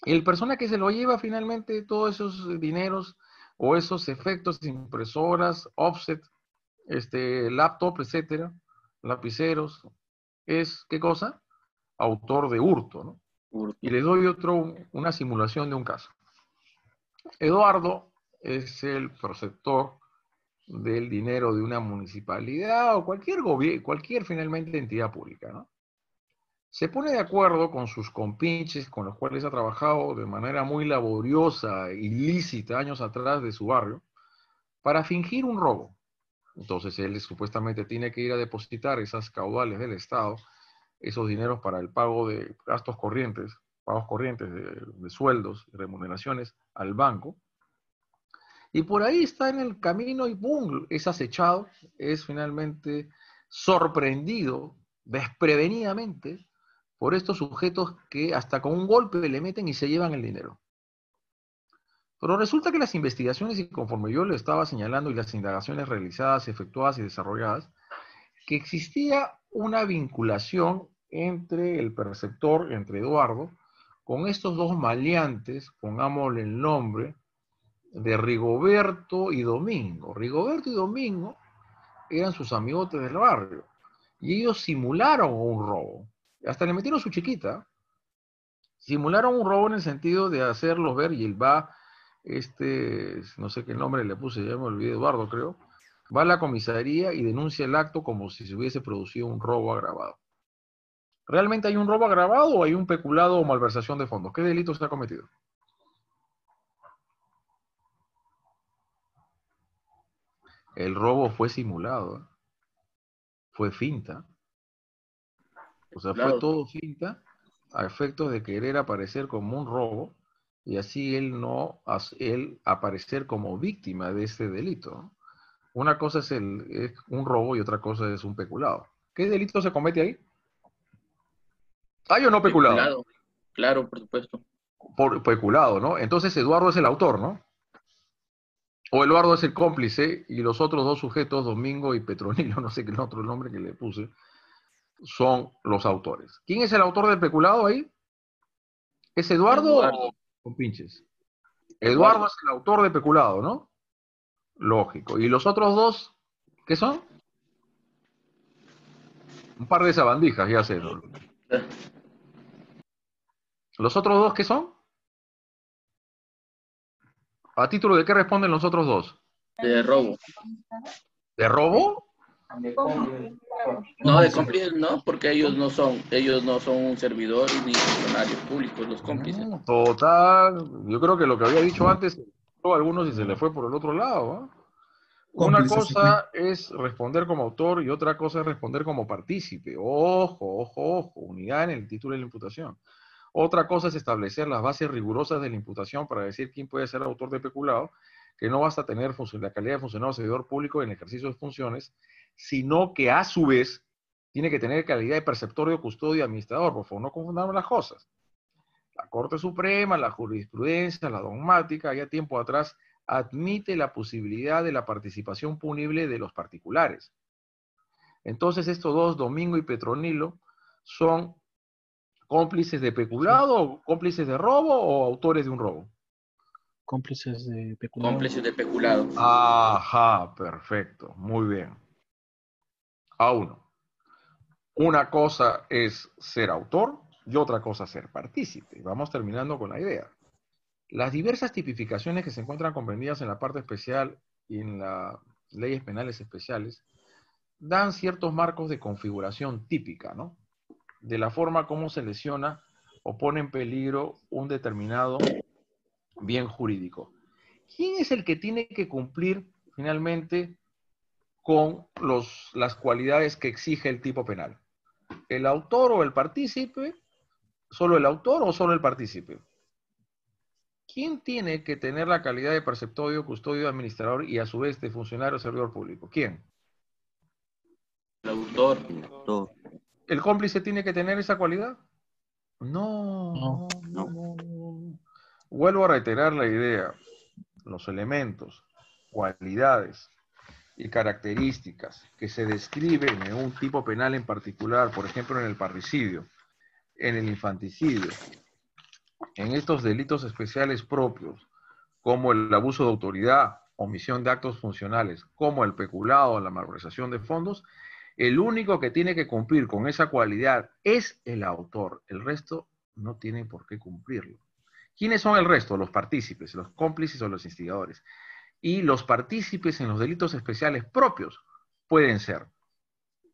Speaker 1: El persona que se lo lleva finalmente todos esos dineros o esos efectos, impresoras, offset, laptop, etcétera, lapiceros, es, ¿qué cosa? Autor de hurto, ¿no? Y les doy una simulación de un caso. Eduardo es el perceptor del dinero de una municipalidad o cualquier finalmente entidad pública, ¿no? Se pone de acuerdo con sus compinches con los cuales ha trabajado de manera muy laboriosa, ilícita, años atrás de su barrio, para fingir un robo. Entonces él supuestamente tiene que ir a depositar esas caudales del Estado, esos dineros para el pago de gastos corrientes, pagos corrientes de sueldos y remuneraciones al banco. Y por ahí está en el camino y ¡pum! Es acechado, es finalmente sorprendido desprevenidamente por estos sujetos que hasta con un golpe le meten y se llevan el dinero. Pero resulta que las investigaciones, y conforme yo le estaba señalando, y las indagaciones realizadas, efectuadas y desarrolladas, que existía una vinculación entre el perceptor, entre Eduardo, con estos dos maleantes, pongámosle el nombre, de Rigoberto y Domingo. Rigoberto y Domingo eran sus amigotes del barrio, y ellos simularon un robo. Hasta le metieron su chiquita. Simularon un robo en el sentido de hacerlos ver, y él va, no sé qué nombre le puse, ya me olvidé, Eduardo creo, va a la comisaría y denuncia el acto como si se hubiese producido un robo agravado. ¿Realmente hay un robo agravado o hay un peculado o malversación de fondos? ¿Qué delito se ha cometido? El robo fue simulado, ¿eh? Fue finta. O sea, fue
Speaker 4: Claro,
Speaker 1: todo finta a efectos de querer aparecer como un robo y así él aparecer como víctima de ese delito, ¿no? Una cosa es un robo y otra cosa es un peculado. ¿Qué delito se comete ahí? ¿Hay o no peculado?
Speaker 4: peculado. Claro, por supuesto.
Speaker 1: Por peculado, ¿no? Entonces Eduardo es el autor, ¿no? O Eduardo es el cómplice y los otros dos sujetos, Domingo y Petronilo, no sé qué es el otro nombre que le puse, son los autores. ¿Quién es el autor del peculado ahí? ¿Es Eduardo
Speaker 4: Eduardo.
Speaker 1: o con pinches? Eduardo
Speaker 4: Eduardo.
Speaker 1: es el autor de peculado, ¿no? Lógico. ¿Y los otros dos qué son? Un par de sabandijas, ya sé, ¿no? ¿Los otros dos qué son? ¿A título de qué responden los otros dos?
Speaker 4: De robo.
Speaker 1: ¿De robo?
Speaker 4: No, de cómplices no, porque ellos no son un servidor ni funcionarios públicos, los cómplices.
Speaker 1: Total. Yo creo que lo que había dicho antes, a algunos y se le fue por el otro lado, ¿no? Una
Speaker 5: Cómplices.
Speaker 1: cosa es responder como autor y otra cosa es responder como partícipe. Ojo, ojo, ojo. Unidad en el título de la imputación. Otra cosa es establecer las bases rigurosas de la imputación para decir quién puede ser autor de peculado, que no basta tener la calidad de funcionario o servidor público en el ejercicio de funciones, sino que a su vez tiene que tener calidad de preceptorio, custodio y administrador. Por favor, no confundamos las cosas. La Corte Suprema, la jurisprudencia, la dogmática, ya tiempo atrás, admite la posibilidad de la participación punible de los particulares. Entonces, estos dos, Domingo y Petronilo, son cómplices de peculado, cómplices de robo o autores de un robo.
Speaker 5: Cómplices de peculado.
Speaker 4: Cómplices de peculado.
Speaker 1: Ajá, perfecto, muy bien. A1. Una cosa es ser autor y otra cosa ser partícipe. Vamos terminando con la idea. Las diversas tipificaciones que se encuentran comprendidas en la parte especial y en las leyes penales especiales dan ciertos marcos de configuración típica, ¿no? De la forma como se lesiona o pone en peligro un determinado bien jurídico. ¿Quién es el que tiene que cumplir finalmente con las cualidades que exige el tipo penal? ¿El autor o el partícipe? ¿Solo el autor o solo el partícipe? ¿Quién tiene que tener la calidad de preceptorio, custodio, administrador y a su vez de funcionario o servidor público? ¿Quién?
Speaker 4: El autor.
Speaker 1: ¿El cómplice tiene que tener esa cualidad?
Speaker 5: No.
Speaker 1: No. Vuelvo a reiterar la idea. Los elementos, cualidades y características que se describen en un tipo penal en particular, por ejemplo en el parricidio, en el infanticidio, en estos delitos especiales propios, como el abuso de autoridad, omisión de actos funcionales, como el peculado o la malversación de fondos, el único que tiene que cumplir con esa cualidad es el autor. El resto no tiene por qué cumplirlo. ¿Quiénes son el resto? Los partícipes, los cómplices o los instigadores. Y los partícipes en los delitos especiales propios pueden ser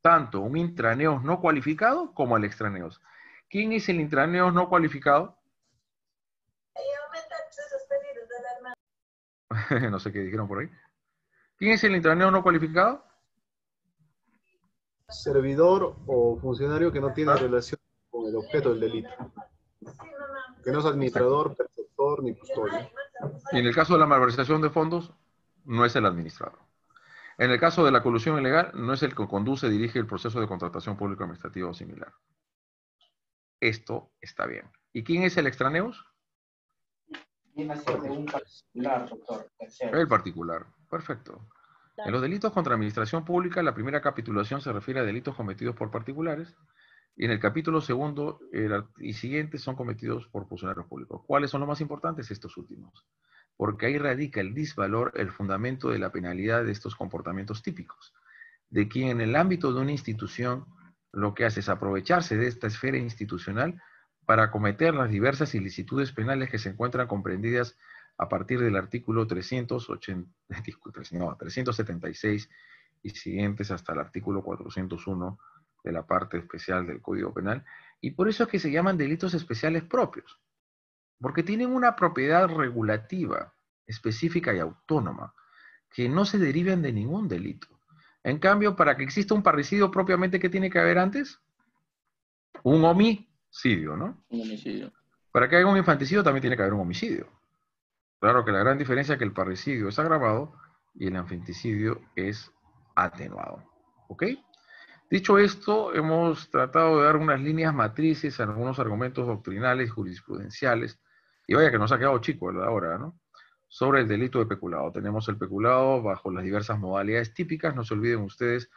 Speaker 1: tanto un intraneos no cualificado como el extraneos. ¿Quién es el intraneos no cualificado? No sé qué dijeron por ahí. ¿Quién es el intraneos no cualificado?
Speaker 3: Servidor o funcionario que no tiene relación con el objeto del delito. Que no es administrador, perceptor ni custodio.
Speaker 1: Y en el caso de la malversación de fondos, no es el administrador. En el caso de la colusión ilegal, no es el que conduce, dirige el proceso de contratación pública administrativa o similar. Esto está bien. ¿Y quién es el extraneus?
Speaker 6: Viene a ser de un particular, doctor.
Speaker 1: El particular. Perfecto. En los delitos contra administración pública, la primera capitulación se refiere a delitos cometidos por particulares, y en el capítulo segundo y siguientes son cometidos por funcionarios públicos. ¿Cuáles son los más importantes? Estos últimos. Porque ahí radica el disvalor, el fundamento de la penalidad de estos comportamientos típicos, de quien en el ámbito de una institución lo que hace es aprovecharse de esta esfera institucional para cometer las diversas ilicitudes penales que se encuentran comprendidas a partir del artículo 376 y siguientes hasta el artículo 401 de la parte especial del Código Penal, y por eso es que se llaman delitos especiales propios, porque tienen una propiedad regulativa, específica y autónoma, que no se derivan de ningún delito. En cambio, para que exista un parricidio propiamente, ¿qué tiene que haber antes? Un homicidio, ¿no?
Speaker 4: Un homicidio.
Speaker 1: Para que haya un infanticidio también tiene que haber un homicidio. Claro que la gran diferencia es que el parricidio es agravado y el infanticidio es atenuado. ¿Ok? Dicho esto, hemos tratado de dar unas líneas matrices a algunos argumentos doctrinales, jurisprudenciales, y vaya que nos ha quedado chico la hora, ¿no? Sobre el delito de peculado. Tenemos el peculado bajo las diversas modalidades típicas, no se olviden ustedes,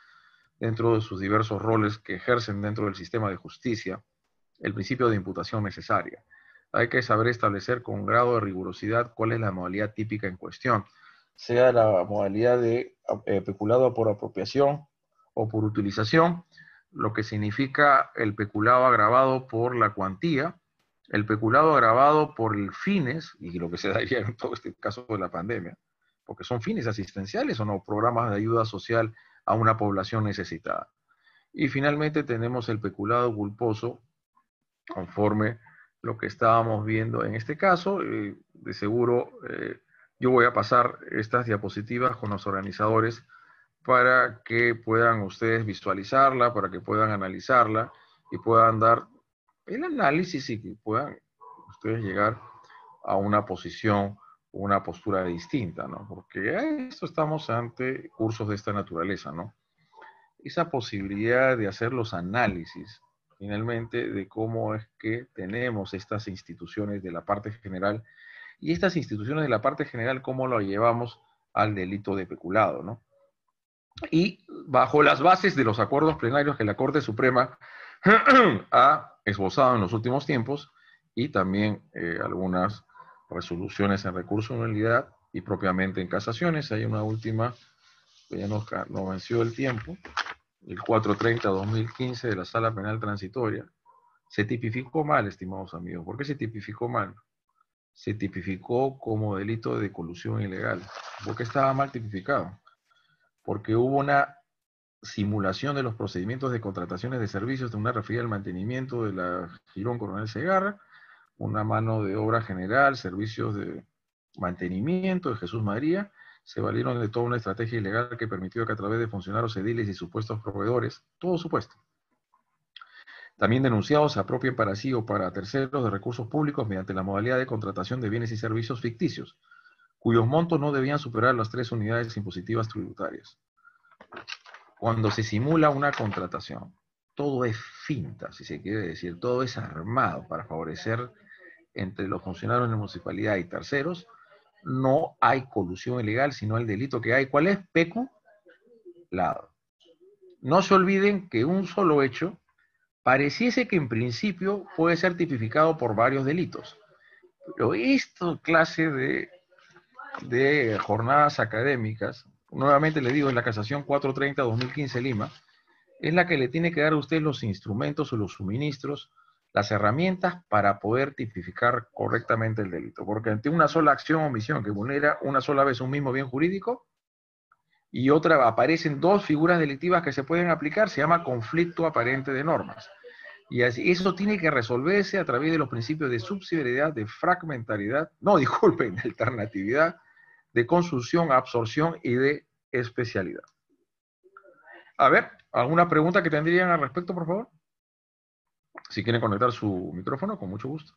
Speaker 1: dentro de sus diversos roles que ejercen dentro del sistema de justicia, el principio de imputación necesaria. Hay que saber establecer con grado de rigurosidad cuál es la modalidad típica en cuestión, sea la modalidad de peculado por apropiación o por utilización, lo que significa el peculado agravado por la cuantía, el peculado agravado por el fines, y lo que se daría en todo este caso de la pandemia, porque son fines asistenciales o no, programas de ayuda social a una población necesitada. Y finalmente tenemos el peculado culposo, conforme lo que estábamos viendo en este caso. De seguro yo voy a pasar estas diapositivas con los organizadores para que puedan ustedes visualizarla, para que puedan analizarla y puedan dar el análisis y que puedan ustedes llegar a una posición, una postura distinta, ¿no? Porque a esto estamos ante cursos de esta naturaleza, ¿no? Esa posibilidad de hacer los análisis, finalmente, de cómo es que tenemos estas instituciones de la parte general y estas instituciones de la parte general, cómo lo llevamos al delito de peculado, ¿no? Y bajo las bases de los acuerdos plenarios que la Corte Suprema ha esbozado en los últimos tiempos y también algunas resoluciones en recurso de nulidad y propiamente en casaciones. Hay una última que ya nos venció el tiempo, el 430-2015 de la Sala Penal Transitoria. Se tipificó mal, estimados amigos. ¿Por qué se tipificó mal? Se tipificó como delito de colusión ilegal. ¿Por qué estaba mal tipificado? Porque hubo una simulación de los procedimientos de contrataciones de servicios de una referida al mantenimiento de la Girón Coronel Segarra, una mano de obra general, servicios de mantenimiento de Jesús María. Se valieron de toda una estrategia ilegal que permitió que a través de funcionarios ediles y supuestos proveedores, todo supuesto, también denunciados, se apropien para sí o para terceros de recursos públicos mediante la modalidad de contratación de bienes y servicios ficticios, cuyos montos no debían superar las 3 unidades impositivas tributarias. cuando se simula una contratación, todo es finta, si se quiere decir, todo es armado para favorecer entre los funcionarios de la municipalidad y terceros, no hay colusión ilegal, sino el delito que hay. ¿Cuál es? Peculado. No se olviden que un solo hecho pareciese que en principio puede ser tipificado por varios delitos. Pero esta clase de jornadas académicas, nuevamente le digo, en la casación 430-2015 Lima, es la que le tiene que dar a usted los instrumentos o los suministros, las herramientas para poder tipificar correctamente el delito. Porque ante una sola acción o omisión que vulnera una sola vez un mismo bien jurídico y otra aparecen dos figuras delictivas que se pueden aplicar, se llama conflicto aparente de normas. Y así, eso tiene que resolverse a través de los principios de subsidiariedad, de fragmentariedad, no, disculpen, de alternatividad, de consulsión, absorción y de especialidad. A ver, ¿alguna pregunta que tendrían al respecto, por favor? Si quieren conectar su micrófono, con mucho gusto.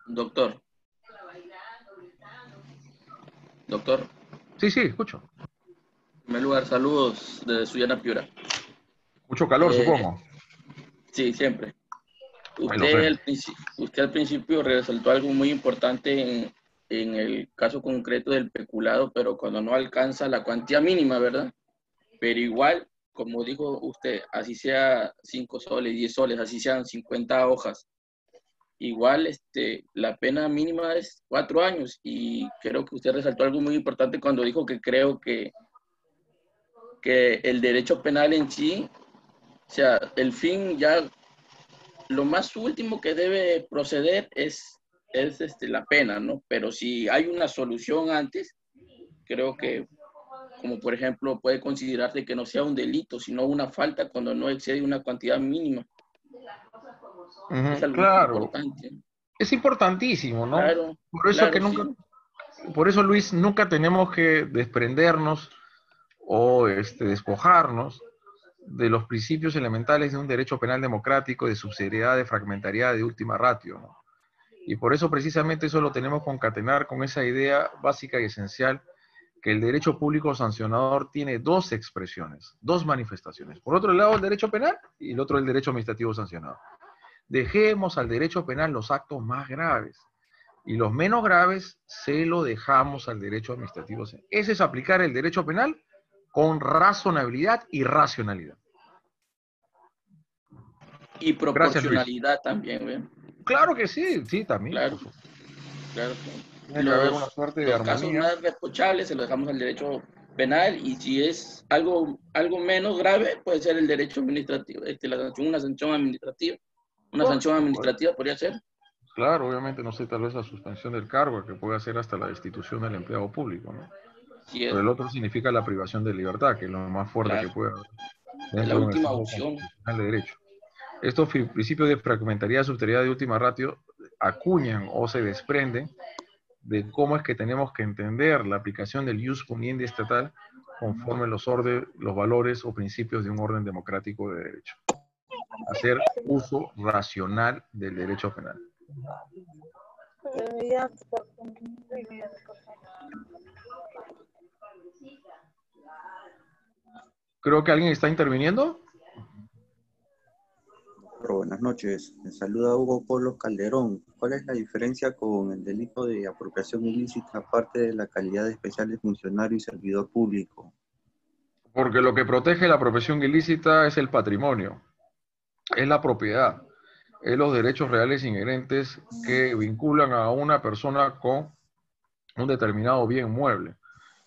Speaker 4: Doctor. Doctor.
Speaker 1: Sí, sí, escucho.
Speaker 4: En primer lugar, saludos desde Sullana, Piura.
Speaker 1: Mucho calor, supongo.
Speaker 4: Sí, siempre.
Speaker 1: Usted
Speaker 4: al principio resaltó algo muy importante en el caso concreto del peculado, pero cuando no alcanza la cuantía mínima, ¿verdad? Pero igual, como dijo usted, así sea 5 soles, 10 soles, así sean 50 hojas, igual la pena mínima es 4 años, y creo que usted resaltó algo muy importante cuando dijo que creo que el derecho penal en sí, o sea, el fin ya, lo más último que debe proceder es la pena, ¿no? Pero si hay una solución antes, creo que, como por ejemplo, puede considerarse que no sea un delito, sino una falta cuando no excede una cantidad mínima. Es algo
Speaker 1: claro,
Speaker 4: importante.
Speaker 1: es importantísimo, ¿no?
Speaker 4: Claro,
Speaker 1: Por eso
Speaker 4: claro,
Speaker 1: que nunca,
Speaker 4: sí.
Speaker 1: por eso, Luis, nunca tenemos que desprendernos o despojarnos de los principios elementales de un derecho penal democrático, de subsidiariedad, de fragmentariedad, de última ratio, ¿no? Y por eso precisamente eso lo tenemos que concatenar con esa idea básica y esencial que el derecho público sancionador tiene dos expresiones, dos manifestaciones. Por otro lado, el derecho penal y el otro el derecho administrativo sancionador. Dejemos al derecho penal los actos más graves y los menos graves se lo dejamos al derecho administrativo. Ese es aplicar el derecho penal con razonabilidad y racionalidad.
Speaker 4: Y proporcionalidad también, ¿ven?
Speaker 1: Claro que sí, sí, también.
Speaker 4: Claro, claro.
Speaker 1: Tiene que haber una suerte de armonía.
Speaker 4: Los casos más reprochables se los dejamos al derecho penal, y si es algo menos grave, puede ser el derecho administrativo, una sanción administrativa. Una sanción administrativa podría ser.
Speaker 1: Claro, obviamente, no sé, tal vez la suspensión del cargo, que puede hacer hasta la destitución del empleado público, ¿no?
Speaker 4: Sí,
Speaker 1: pero el otro significa la privación de libertad, que es lo más fuerte que puede haber dentro
Speaker 4: la última
Speaker 1: de un
Speaker 4: opción
Speaker 1: de derecho. Estos principios de fragmentariedad, subsidiariedad y última ratio acuñan o se desprenden de cómo es que tenemos que entender la aplicación del ius puniendi estatal conforme los valores o principios de un orden democrático de derecho. Hacer uso racional del derecho penal. Creo que alguien está interviniendo.
Speaker 7: Buenas noches, me saluda Hugo Polo Calderón. ¿Cuál es la diferencia con el delito de apropiación ilícita aparte de la calidad especial de funcionario y servidor público?
Speaker 1: Porque lo que protege la apropiación ilícita es el patrimonio, es la propiedad, es los derechos reales inherentes que vinculan a una persona con un determinado bien mueble,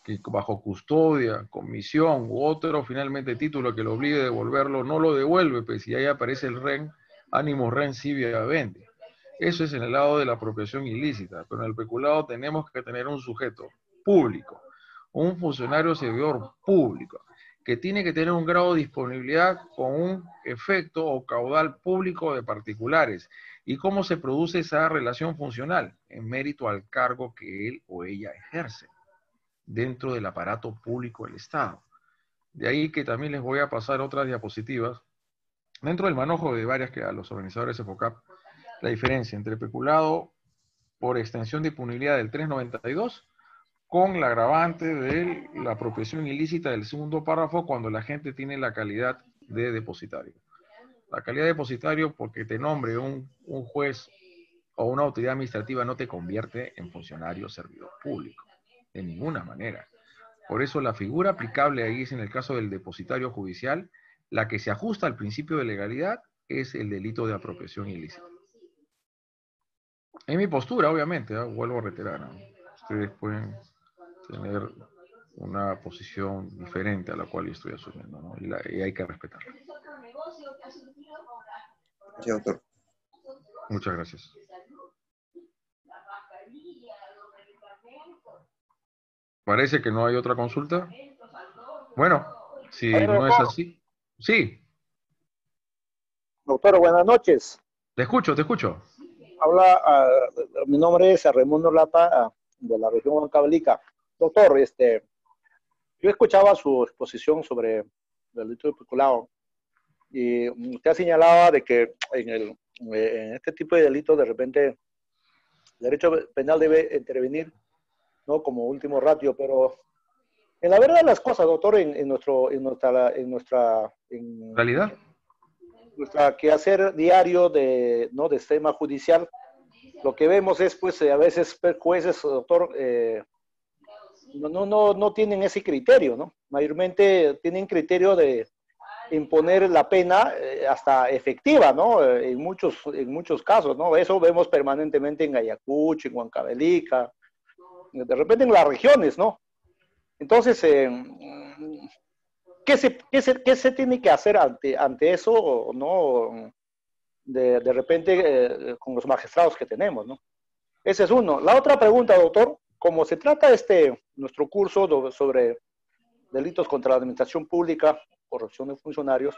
Speaker 1: que bajo custodia, comisión u otro finalmente título que lo obligue a devolverlo, no lo devuelve, pues si ahí aparece el REN, ánimo REN civia vendi. Eso es en el lado de la apropiación ilícita, pero en el peculado tenemos que tener un sujeto público, un funcionario servidor público, que tiene que tener un grado de disponibilidad con un efecto o caudal público de particulares. ¿Y cómo se produce esa relación funcional? En mérito al cargo que él o ella ejerce dentro del aparato público del Estado. De ahí que también les voy a pasar otras diapositivas, dentro del manejo de varias que a los organizadores de FOCAP, la diferencia entre peculado por extensión de punibilidad del 392, con la agravante de la apropiación ilícita del segundo párrafo cuando la gente tiene la calidad de depositario. La calidad de depositario, porque te nombre un juez o una autoridad administrativa, no te convierte en funcionario o servidor público, de ninguna manera. Por eso la figura aplicable ahí es, en el caso del depositario judicial, la que se ajusta al principio de legalidad es el delito de apropiación ilícita. En mi postura, obviamente, vuelvo a reiterar, ¿no? Ustedes pueden tener una posición diferente a la cual yo estoy asumiendo, ¿no? Y hay que respetarla.
Speaker 7: Sí, doctor.
Speaker 1: Muchas gracias. Parece que no hay otra consulta. Bueno, si no es así. Sí.
Speaker 8: Doctor, buenas noches.
Speaker 1: Te escucho, te escucho.
Speaker 8: Habla, mi nombre es Raimundo Lapa, de la región Huancavelica. Doctor, yo escuchaba su exposición sobre el delito de peculado y usted señalaba de que en este tipo de delitos de repente el derecho penal debe intervenir, ¿no? Como último ratio, pero en la verdad de las cosas, doctor, en nuestra
Speaker 1: ¿Realidad?
Speaker 8: Nuestra quehacer diario de sistema judicial, lo que vemos es, pues, a veces jueces, doctor, no tienen ese criterio, ¿no? Mayormente tienen criterio de imponer la pena hasta efectiva, ¿no? En muchos casos, ¿no? Eso vemos permanentemente en Ayacucho, en Huancavelica, de repente en las regiones, ¿no? Entonces, ¿qué se tiene que hacer ante eso, ¿no? De repente con los magistrados que tenemos, ¿no? Ese es uno. La otra pregunta, doctor, como se trata nuestro curso sobre delitos contra la administración pública, corrupción de funcionarios,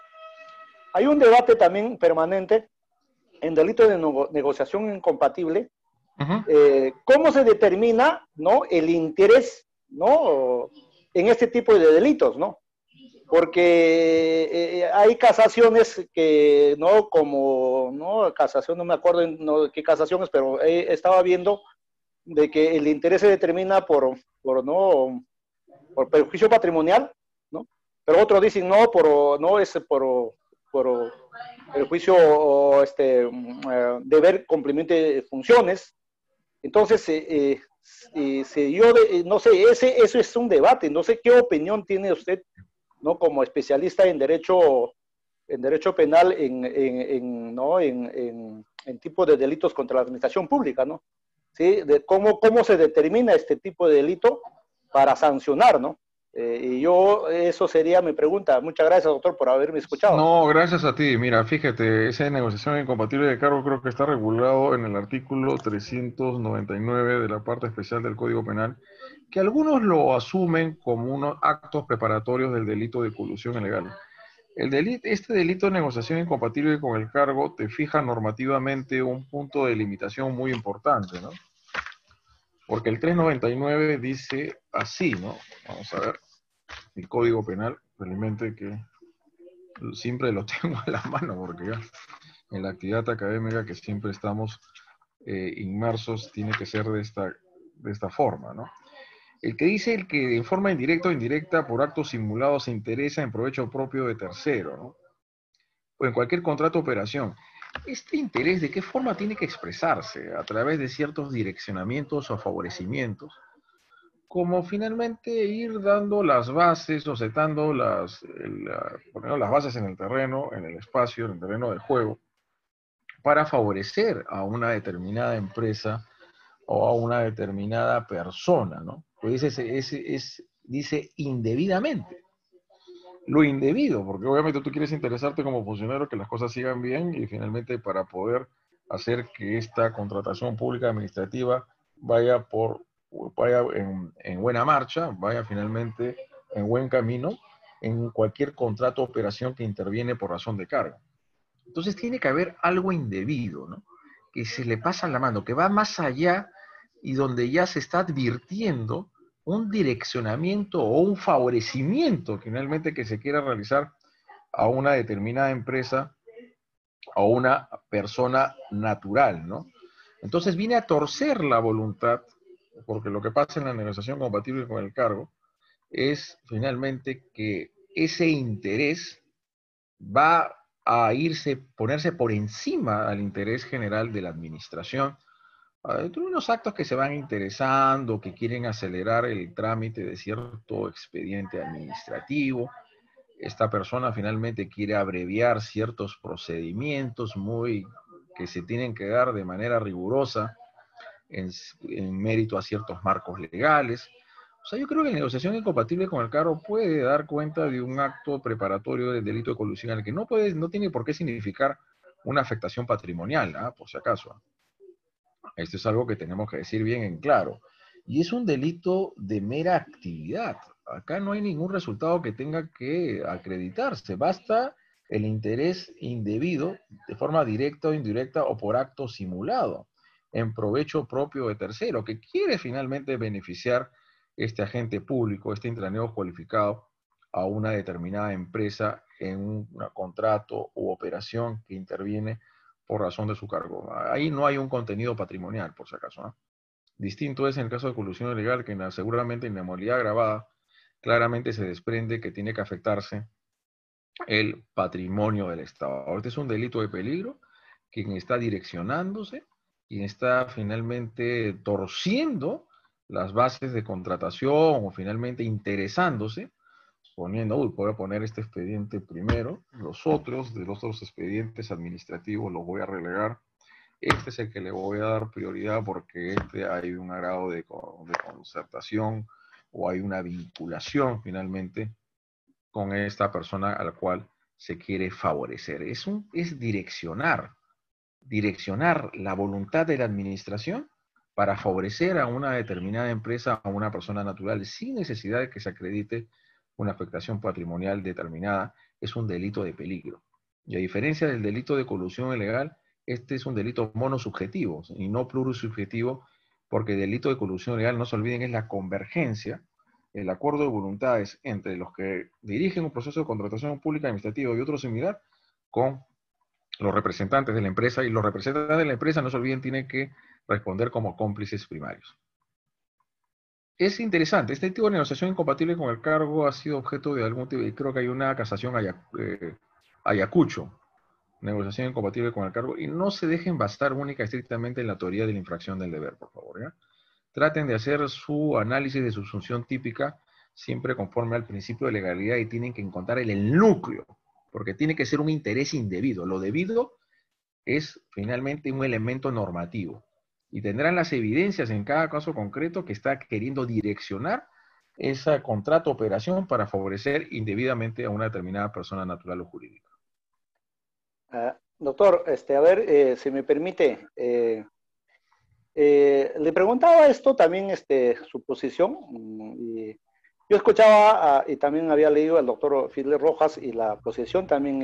Speaker 8: hay un debate también permanente en delito de negociación incompatible. ¿Cómo se determina, ¿no?, el interés, ¿no?, en este tipo de delitos, ¿no? Porque hay casaciones que, ¿no?, como, ¿no?, casación, no me acuerdo qué casaciones, pero estaba viendo de que el interés se determina por perjuicio patrimonial, ¿no? Pero otros dicen no, por perjuicio deber cumplimiento de funciones. Entonces, yo no sé, eso es un debate. No sé qué opinión tiene usted, ¿no?, como especialista en derecho penal en tipo de delitos contra la administración pública, ¿no? ¿Sí? De cómo se determina este tipo de delito para sancionar, ¿no? Y eso sería mi pregunta. Muchas gracias, doctor, por haberme escuchado.
Speaker 1: No, gracias a ti. Mira, fíjate, esa negociación incompatible de cargo creo que está regulado en el artículo 399 de la parte especial del Código Penal, que algunos lo asumen como unos actos preparatorios del delito de colusión ilegal. Este delito de negociación incompatible con el cargo te fija normativamente un punto de limitación muy importante, ¿no? Porque el 399 dice así, ¿no? Vamos a ver, el Código Penal, realmente que siempre lo tengo a la mano, porque ya en la actividad académica que siempre estamos inmersos tiene que ser de esta forma, ¿no? El que dice el que en forma indirecta o indirecta por actos simulados se interesa en provecho propio de tercero, ¿no? O en cualquier contrato o operación. Este interés, ¿de qué forma tiene que expresarse? A través de ciertos direccionamientos o favorecimientos, como finalmente ir dando las bases o setando poniendo las bases en el terreno, en el espacio, en el terreno de juego, para favorecer a una determinada empresa o a una determinada persona, ¿no? Pues dice indebidamente. Lo indebido, porque obviamente tú quieres interesarte como funcionario que las cosas sigan bien y finalmente para poder hacer que esta contratación pública administrativa vaya en buena marcha, vaya finalmente en buen camino en cualquier contrato o operación que interviene por razón de cargo. Entonces tiene que haber algo indebido, ¿no? Que se le pasa la mano, que va más allá y donde ya se está advirtiendo un direccionamiento o un favorecimiento finalmente que se quiera realizar a una determinada empresa o una persona natural, ¿no? Entonces viene a torcer la voluntad, porque lo que pasa en la negociación compatible con el cargo es finalmente que ese interés va a ponerse por encima al interés general de la administración. Hay unos actos que se van interesando, que quieren acelerar el trámite de cierto expediente administrativo. Esta persona finalmente quiere abreviar ciertos procedimientos que se tienen que dar de manera rigurosa en mérito a ciertos marcos legales. O sea, yo creo que la negociación incompatible con el cargo puede dar cuenta de un acto preparatorio del delito de colusión, al que no tiene por qué significar una afectación patrimonial, por si acaso. Esto es algo que tenemos que decir bien en claro. Y es un delito de mera actividad. Acá no hay ningún resultado que tenga que acreditarse. Basta el interés indebido, de forma directa o indirecta o por acto simulado, en provecho propio de tercero, que quiere finalmente beneficiar este agente público, este intraneo cualificado, a una determinada empresa en un contrato u operación que interviene por razón de su cargo. Ahí no hay un contenido patrimonial, por si acaso, ¿no? Distinto es en el caso de colusión ilegal, que seguramente en la modalidad agravada claramente se desprende que tiene que afectarse el patrimonio del Estado. Este es un delito de peligro, quien está direccionándose, quien está finalmente torciendo las bases de contratación o finalmente interesándose, poniendo, voy a poner este expediente primero, de los otros expedientes administrativos los voy a relegar. Este es el que le voy a dar prioridad porque hay un grado de concertación o hay una vinculación finalmente con esta persona a la cual se quiere favorecer. Es direccionar la voluntad de la administración para favorecer a una determinada empresa, a una persona natural, sin necesidad de que se acredite una afectación patrimonial determinada. Es un delito de peligro. Y a diferencia del delito de colusión ilegal, este es un delito monosubjetivo y no plurisubjetivo, porque el delito de colusión ilegal, no se olviden, es la convergencia, el acuerdo de voluntades entre los que dirigen un proceso de contratación pública administrativa y otro similar con los representantes de la empresa, y los representantes de la empresa, no se olviden, tienen que responder como cómplices primarios. Es interesante, este tipo de negociación incompatible con el cargo ha sido objeto de algún tipo, y creo que hay una casación Ayacucho, negociación incompatible con el cargo, y no se dejen basar única y estrictamente en la teoría de la infracción del deber, por favor, ¿ya? Traten de hacer su análisis de subsunción típica siempre conforme al principio de legalidad y tienen que encontrar el núcleo, porque tiene que ser un interés indebido. Lo debido es finalmente un elemento normativo y tendrán las evidencias en cada caso concreto que está queriendo direccionar esa contrato operación para favorecer indebidamente a una determinada persona natural o jurídica.
Speaker 8: Doctor, a ver, si me permite, le preguntaba esto también, su posición, y yo escuchaba y también había leído al doctor Fidel Rojas y la posición también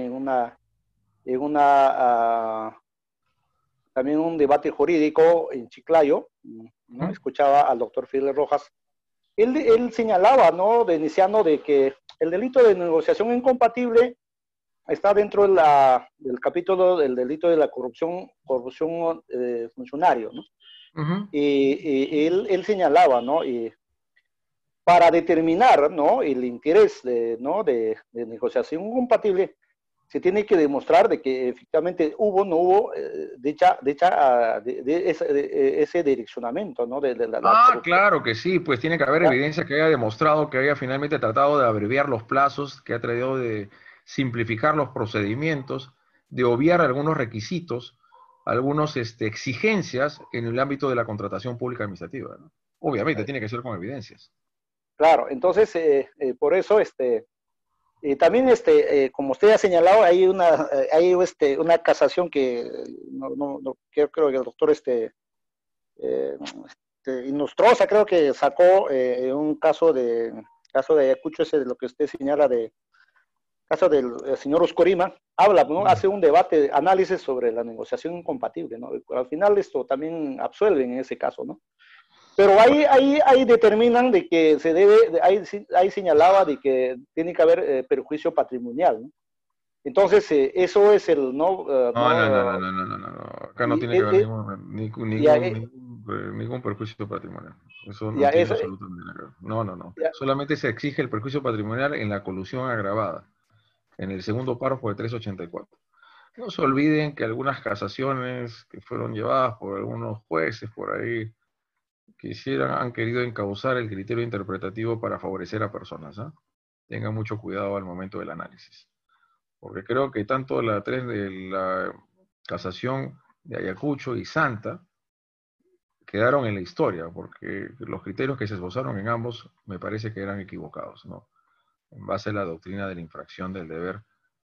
Speaker 8: también un debate jurídico en Chiclayo, ¿no? Escuchaba al doctor Fidel Rojas. Él señalaba, ¿no? Iniciando de que el delito de negociación incompatible está dentro del capítulo del delito de la corrupción funcionario, ¿no? Y él señalaba, ¿no? Y para determinar, ¿no?, el interés de negociación incompatible, se tiene que demostrar de que efectivamente hubo o no hubo ese direccionamiento, ¿no?
Speaker 1: Claro que sí, pues tiene que haber evidencia que haya demostrado que haya finalmente tratado de abreviar los plazos, que ha tratado de simplificar los procedimientos, de obviar algunos requisitos, algunas exigencias en el ámbito de la contratación pública administrativa, ¿no? Obviamente tiene que ser con evidencias.
Speaker 8: Claro, entonces por eso también como usted ha señalado, hay una casación que creo que el doctor Inostroza creo que sacó un caso de Ayacucho, ese de lo que usted señala de caso del señor Oscorima, habla, ¿no? Hace un debate, análisis sobre la negociación incompatible, ¿no? Al final esto también absuelven en ese caso, ¿no? Pero ahí determinan de que se debe, ahí señalaba de que tiene que haber perjuicio patrimonial, ¿no? Entonces, eso es el no...
Speaker 1: No. Acá no tiene que haber ningún perjuicio patrimonial. Eso no tiene absolutamente nada que ver. No. Solamente se exige el perjuicio patrimonial en la colusión agravada, en el segundo párrafo de 384. No se olviden que algunas casaciones que fueron llevadas por algunos jueces por ahí han querido encauzar el criterio interpretativo para favorecer a personas, ¿eh? Tengan mucho cuidado al momento del análisis. Porque creo que tanto la 3 de la casación de Ayacucho y Santa quedaron en la historia, porque los criterios que se esbozaron en ambos me parece que eran equivocados, ¿no? En base a la doctrina de la infracción del deber,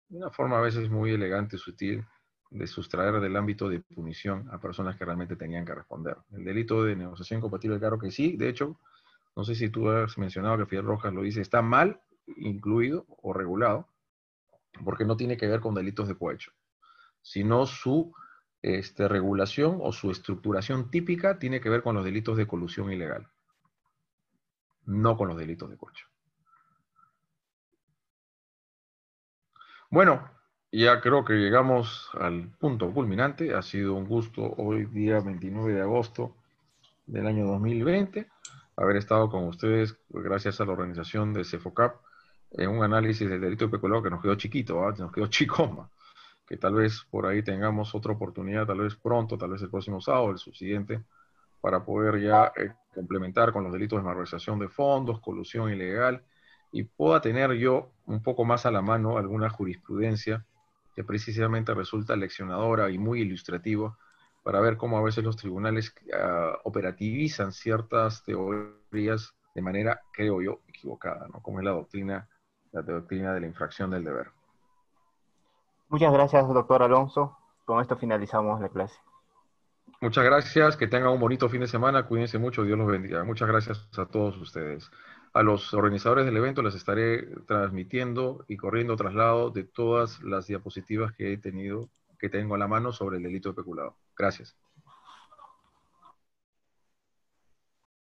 Speaker 1: de una forma a veces muy elegante y sutil de sustraer del ámbito de punición a personas que realmente tenían que responder. El delito de negociación compatible, claro que sí, de hecho, no sé si tú has mencionado que Fidel Rojas lo dice, está mal incluido o regulado, porque no tiene que ver con delitos de cohecho, sino su regulación o su estructuración típica tiene que ver con los delitos de colusión ilegal, no con los delitos de cohecho. Bueno, ya creo que llegamos al punto culminante. Ha sido un gusto hoy día 29 de agosto del año 2020 haber estado con ustedes, pues, gracias a la organización de CEFOCAP, en un análisis del delito de peculado que nos quedó chiquito, ¿eh? Nos quedó chicoma, que tal vez por ahí tengamos otra oportunidad, tal vez pronto, tal vez el próximo sábado, el subsiguiente, para poder ya complementar con los delitos de malversación de fondos, colusión ilegal, y pueda tener yo un poco más a la mano alguna jurisprudencia que precisamente resulta leccionadora y muy ilustrativa para ver cómo a veces los tribunales operativizan ciertas teorías de manera, creo yo, equivocada, ¿no? Como es la doctrina de la infracción del deber.
Speaker 2: Muchas gracias, doctor Alonso. Con esto finalizamos la clase.
Speaker 1: Muchas gracias, que tengan un bonito fin de semana, cuídense mucho, Dios los bendiga. Muchas gracias a todos ustedes. A los organizadores del evento les estaré transmitiendo y corriendo traslado de todas las diapositivas que tengo a la mano sobre el delito de peculado. Gracias.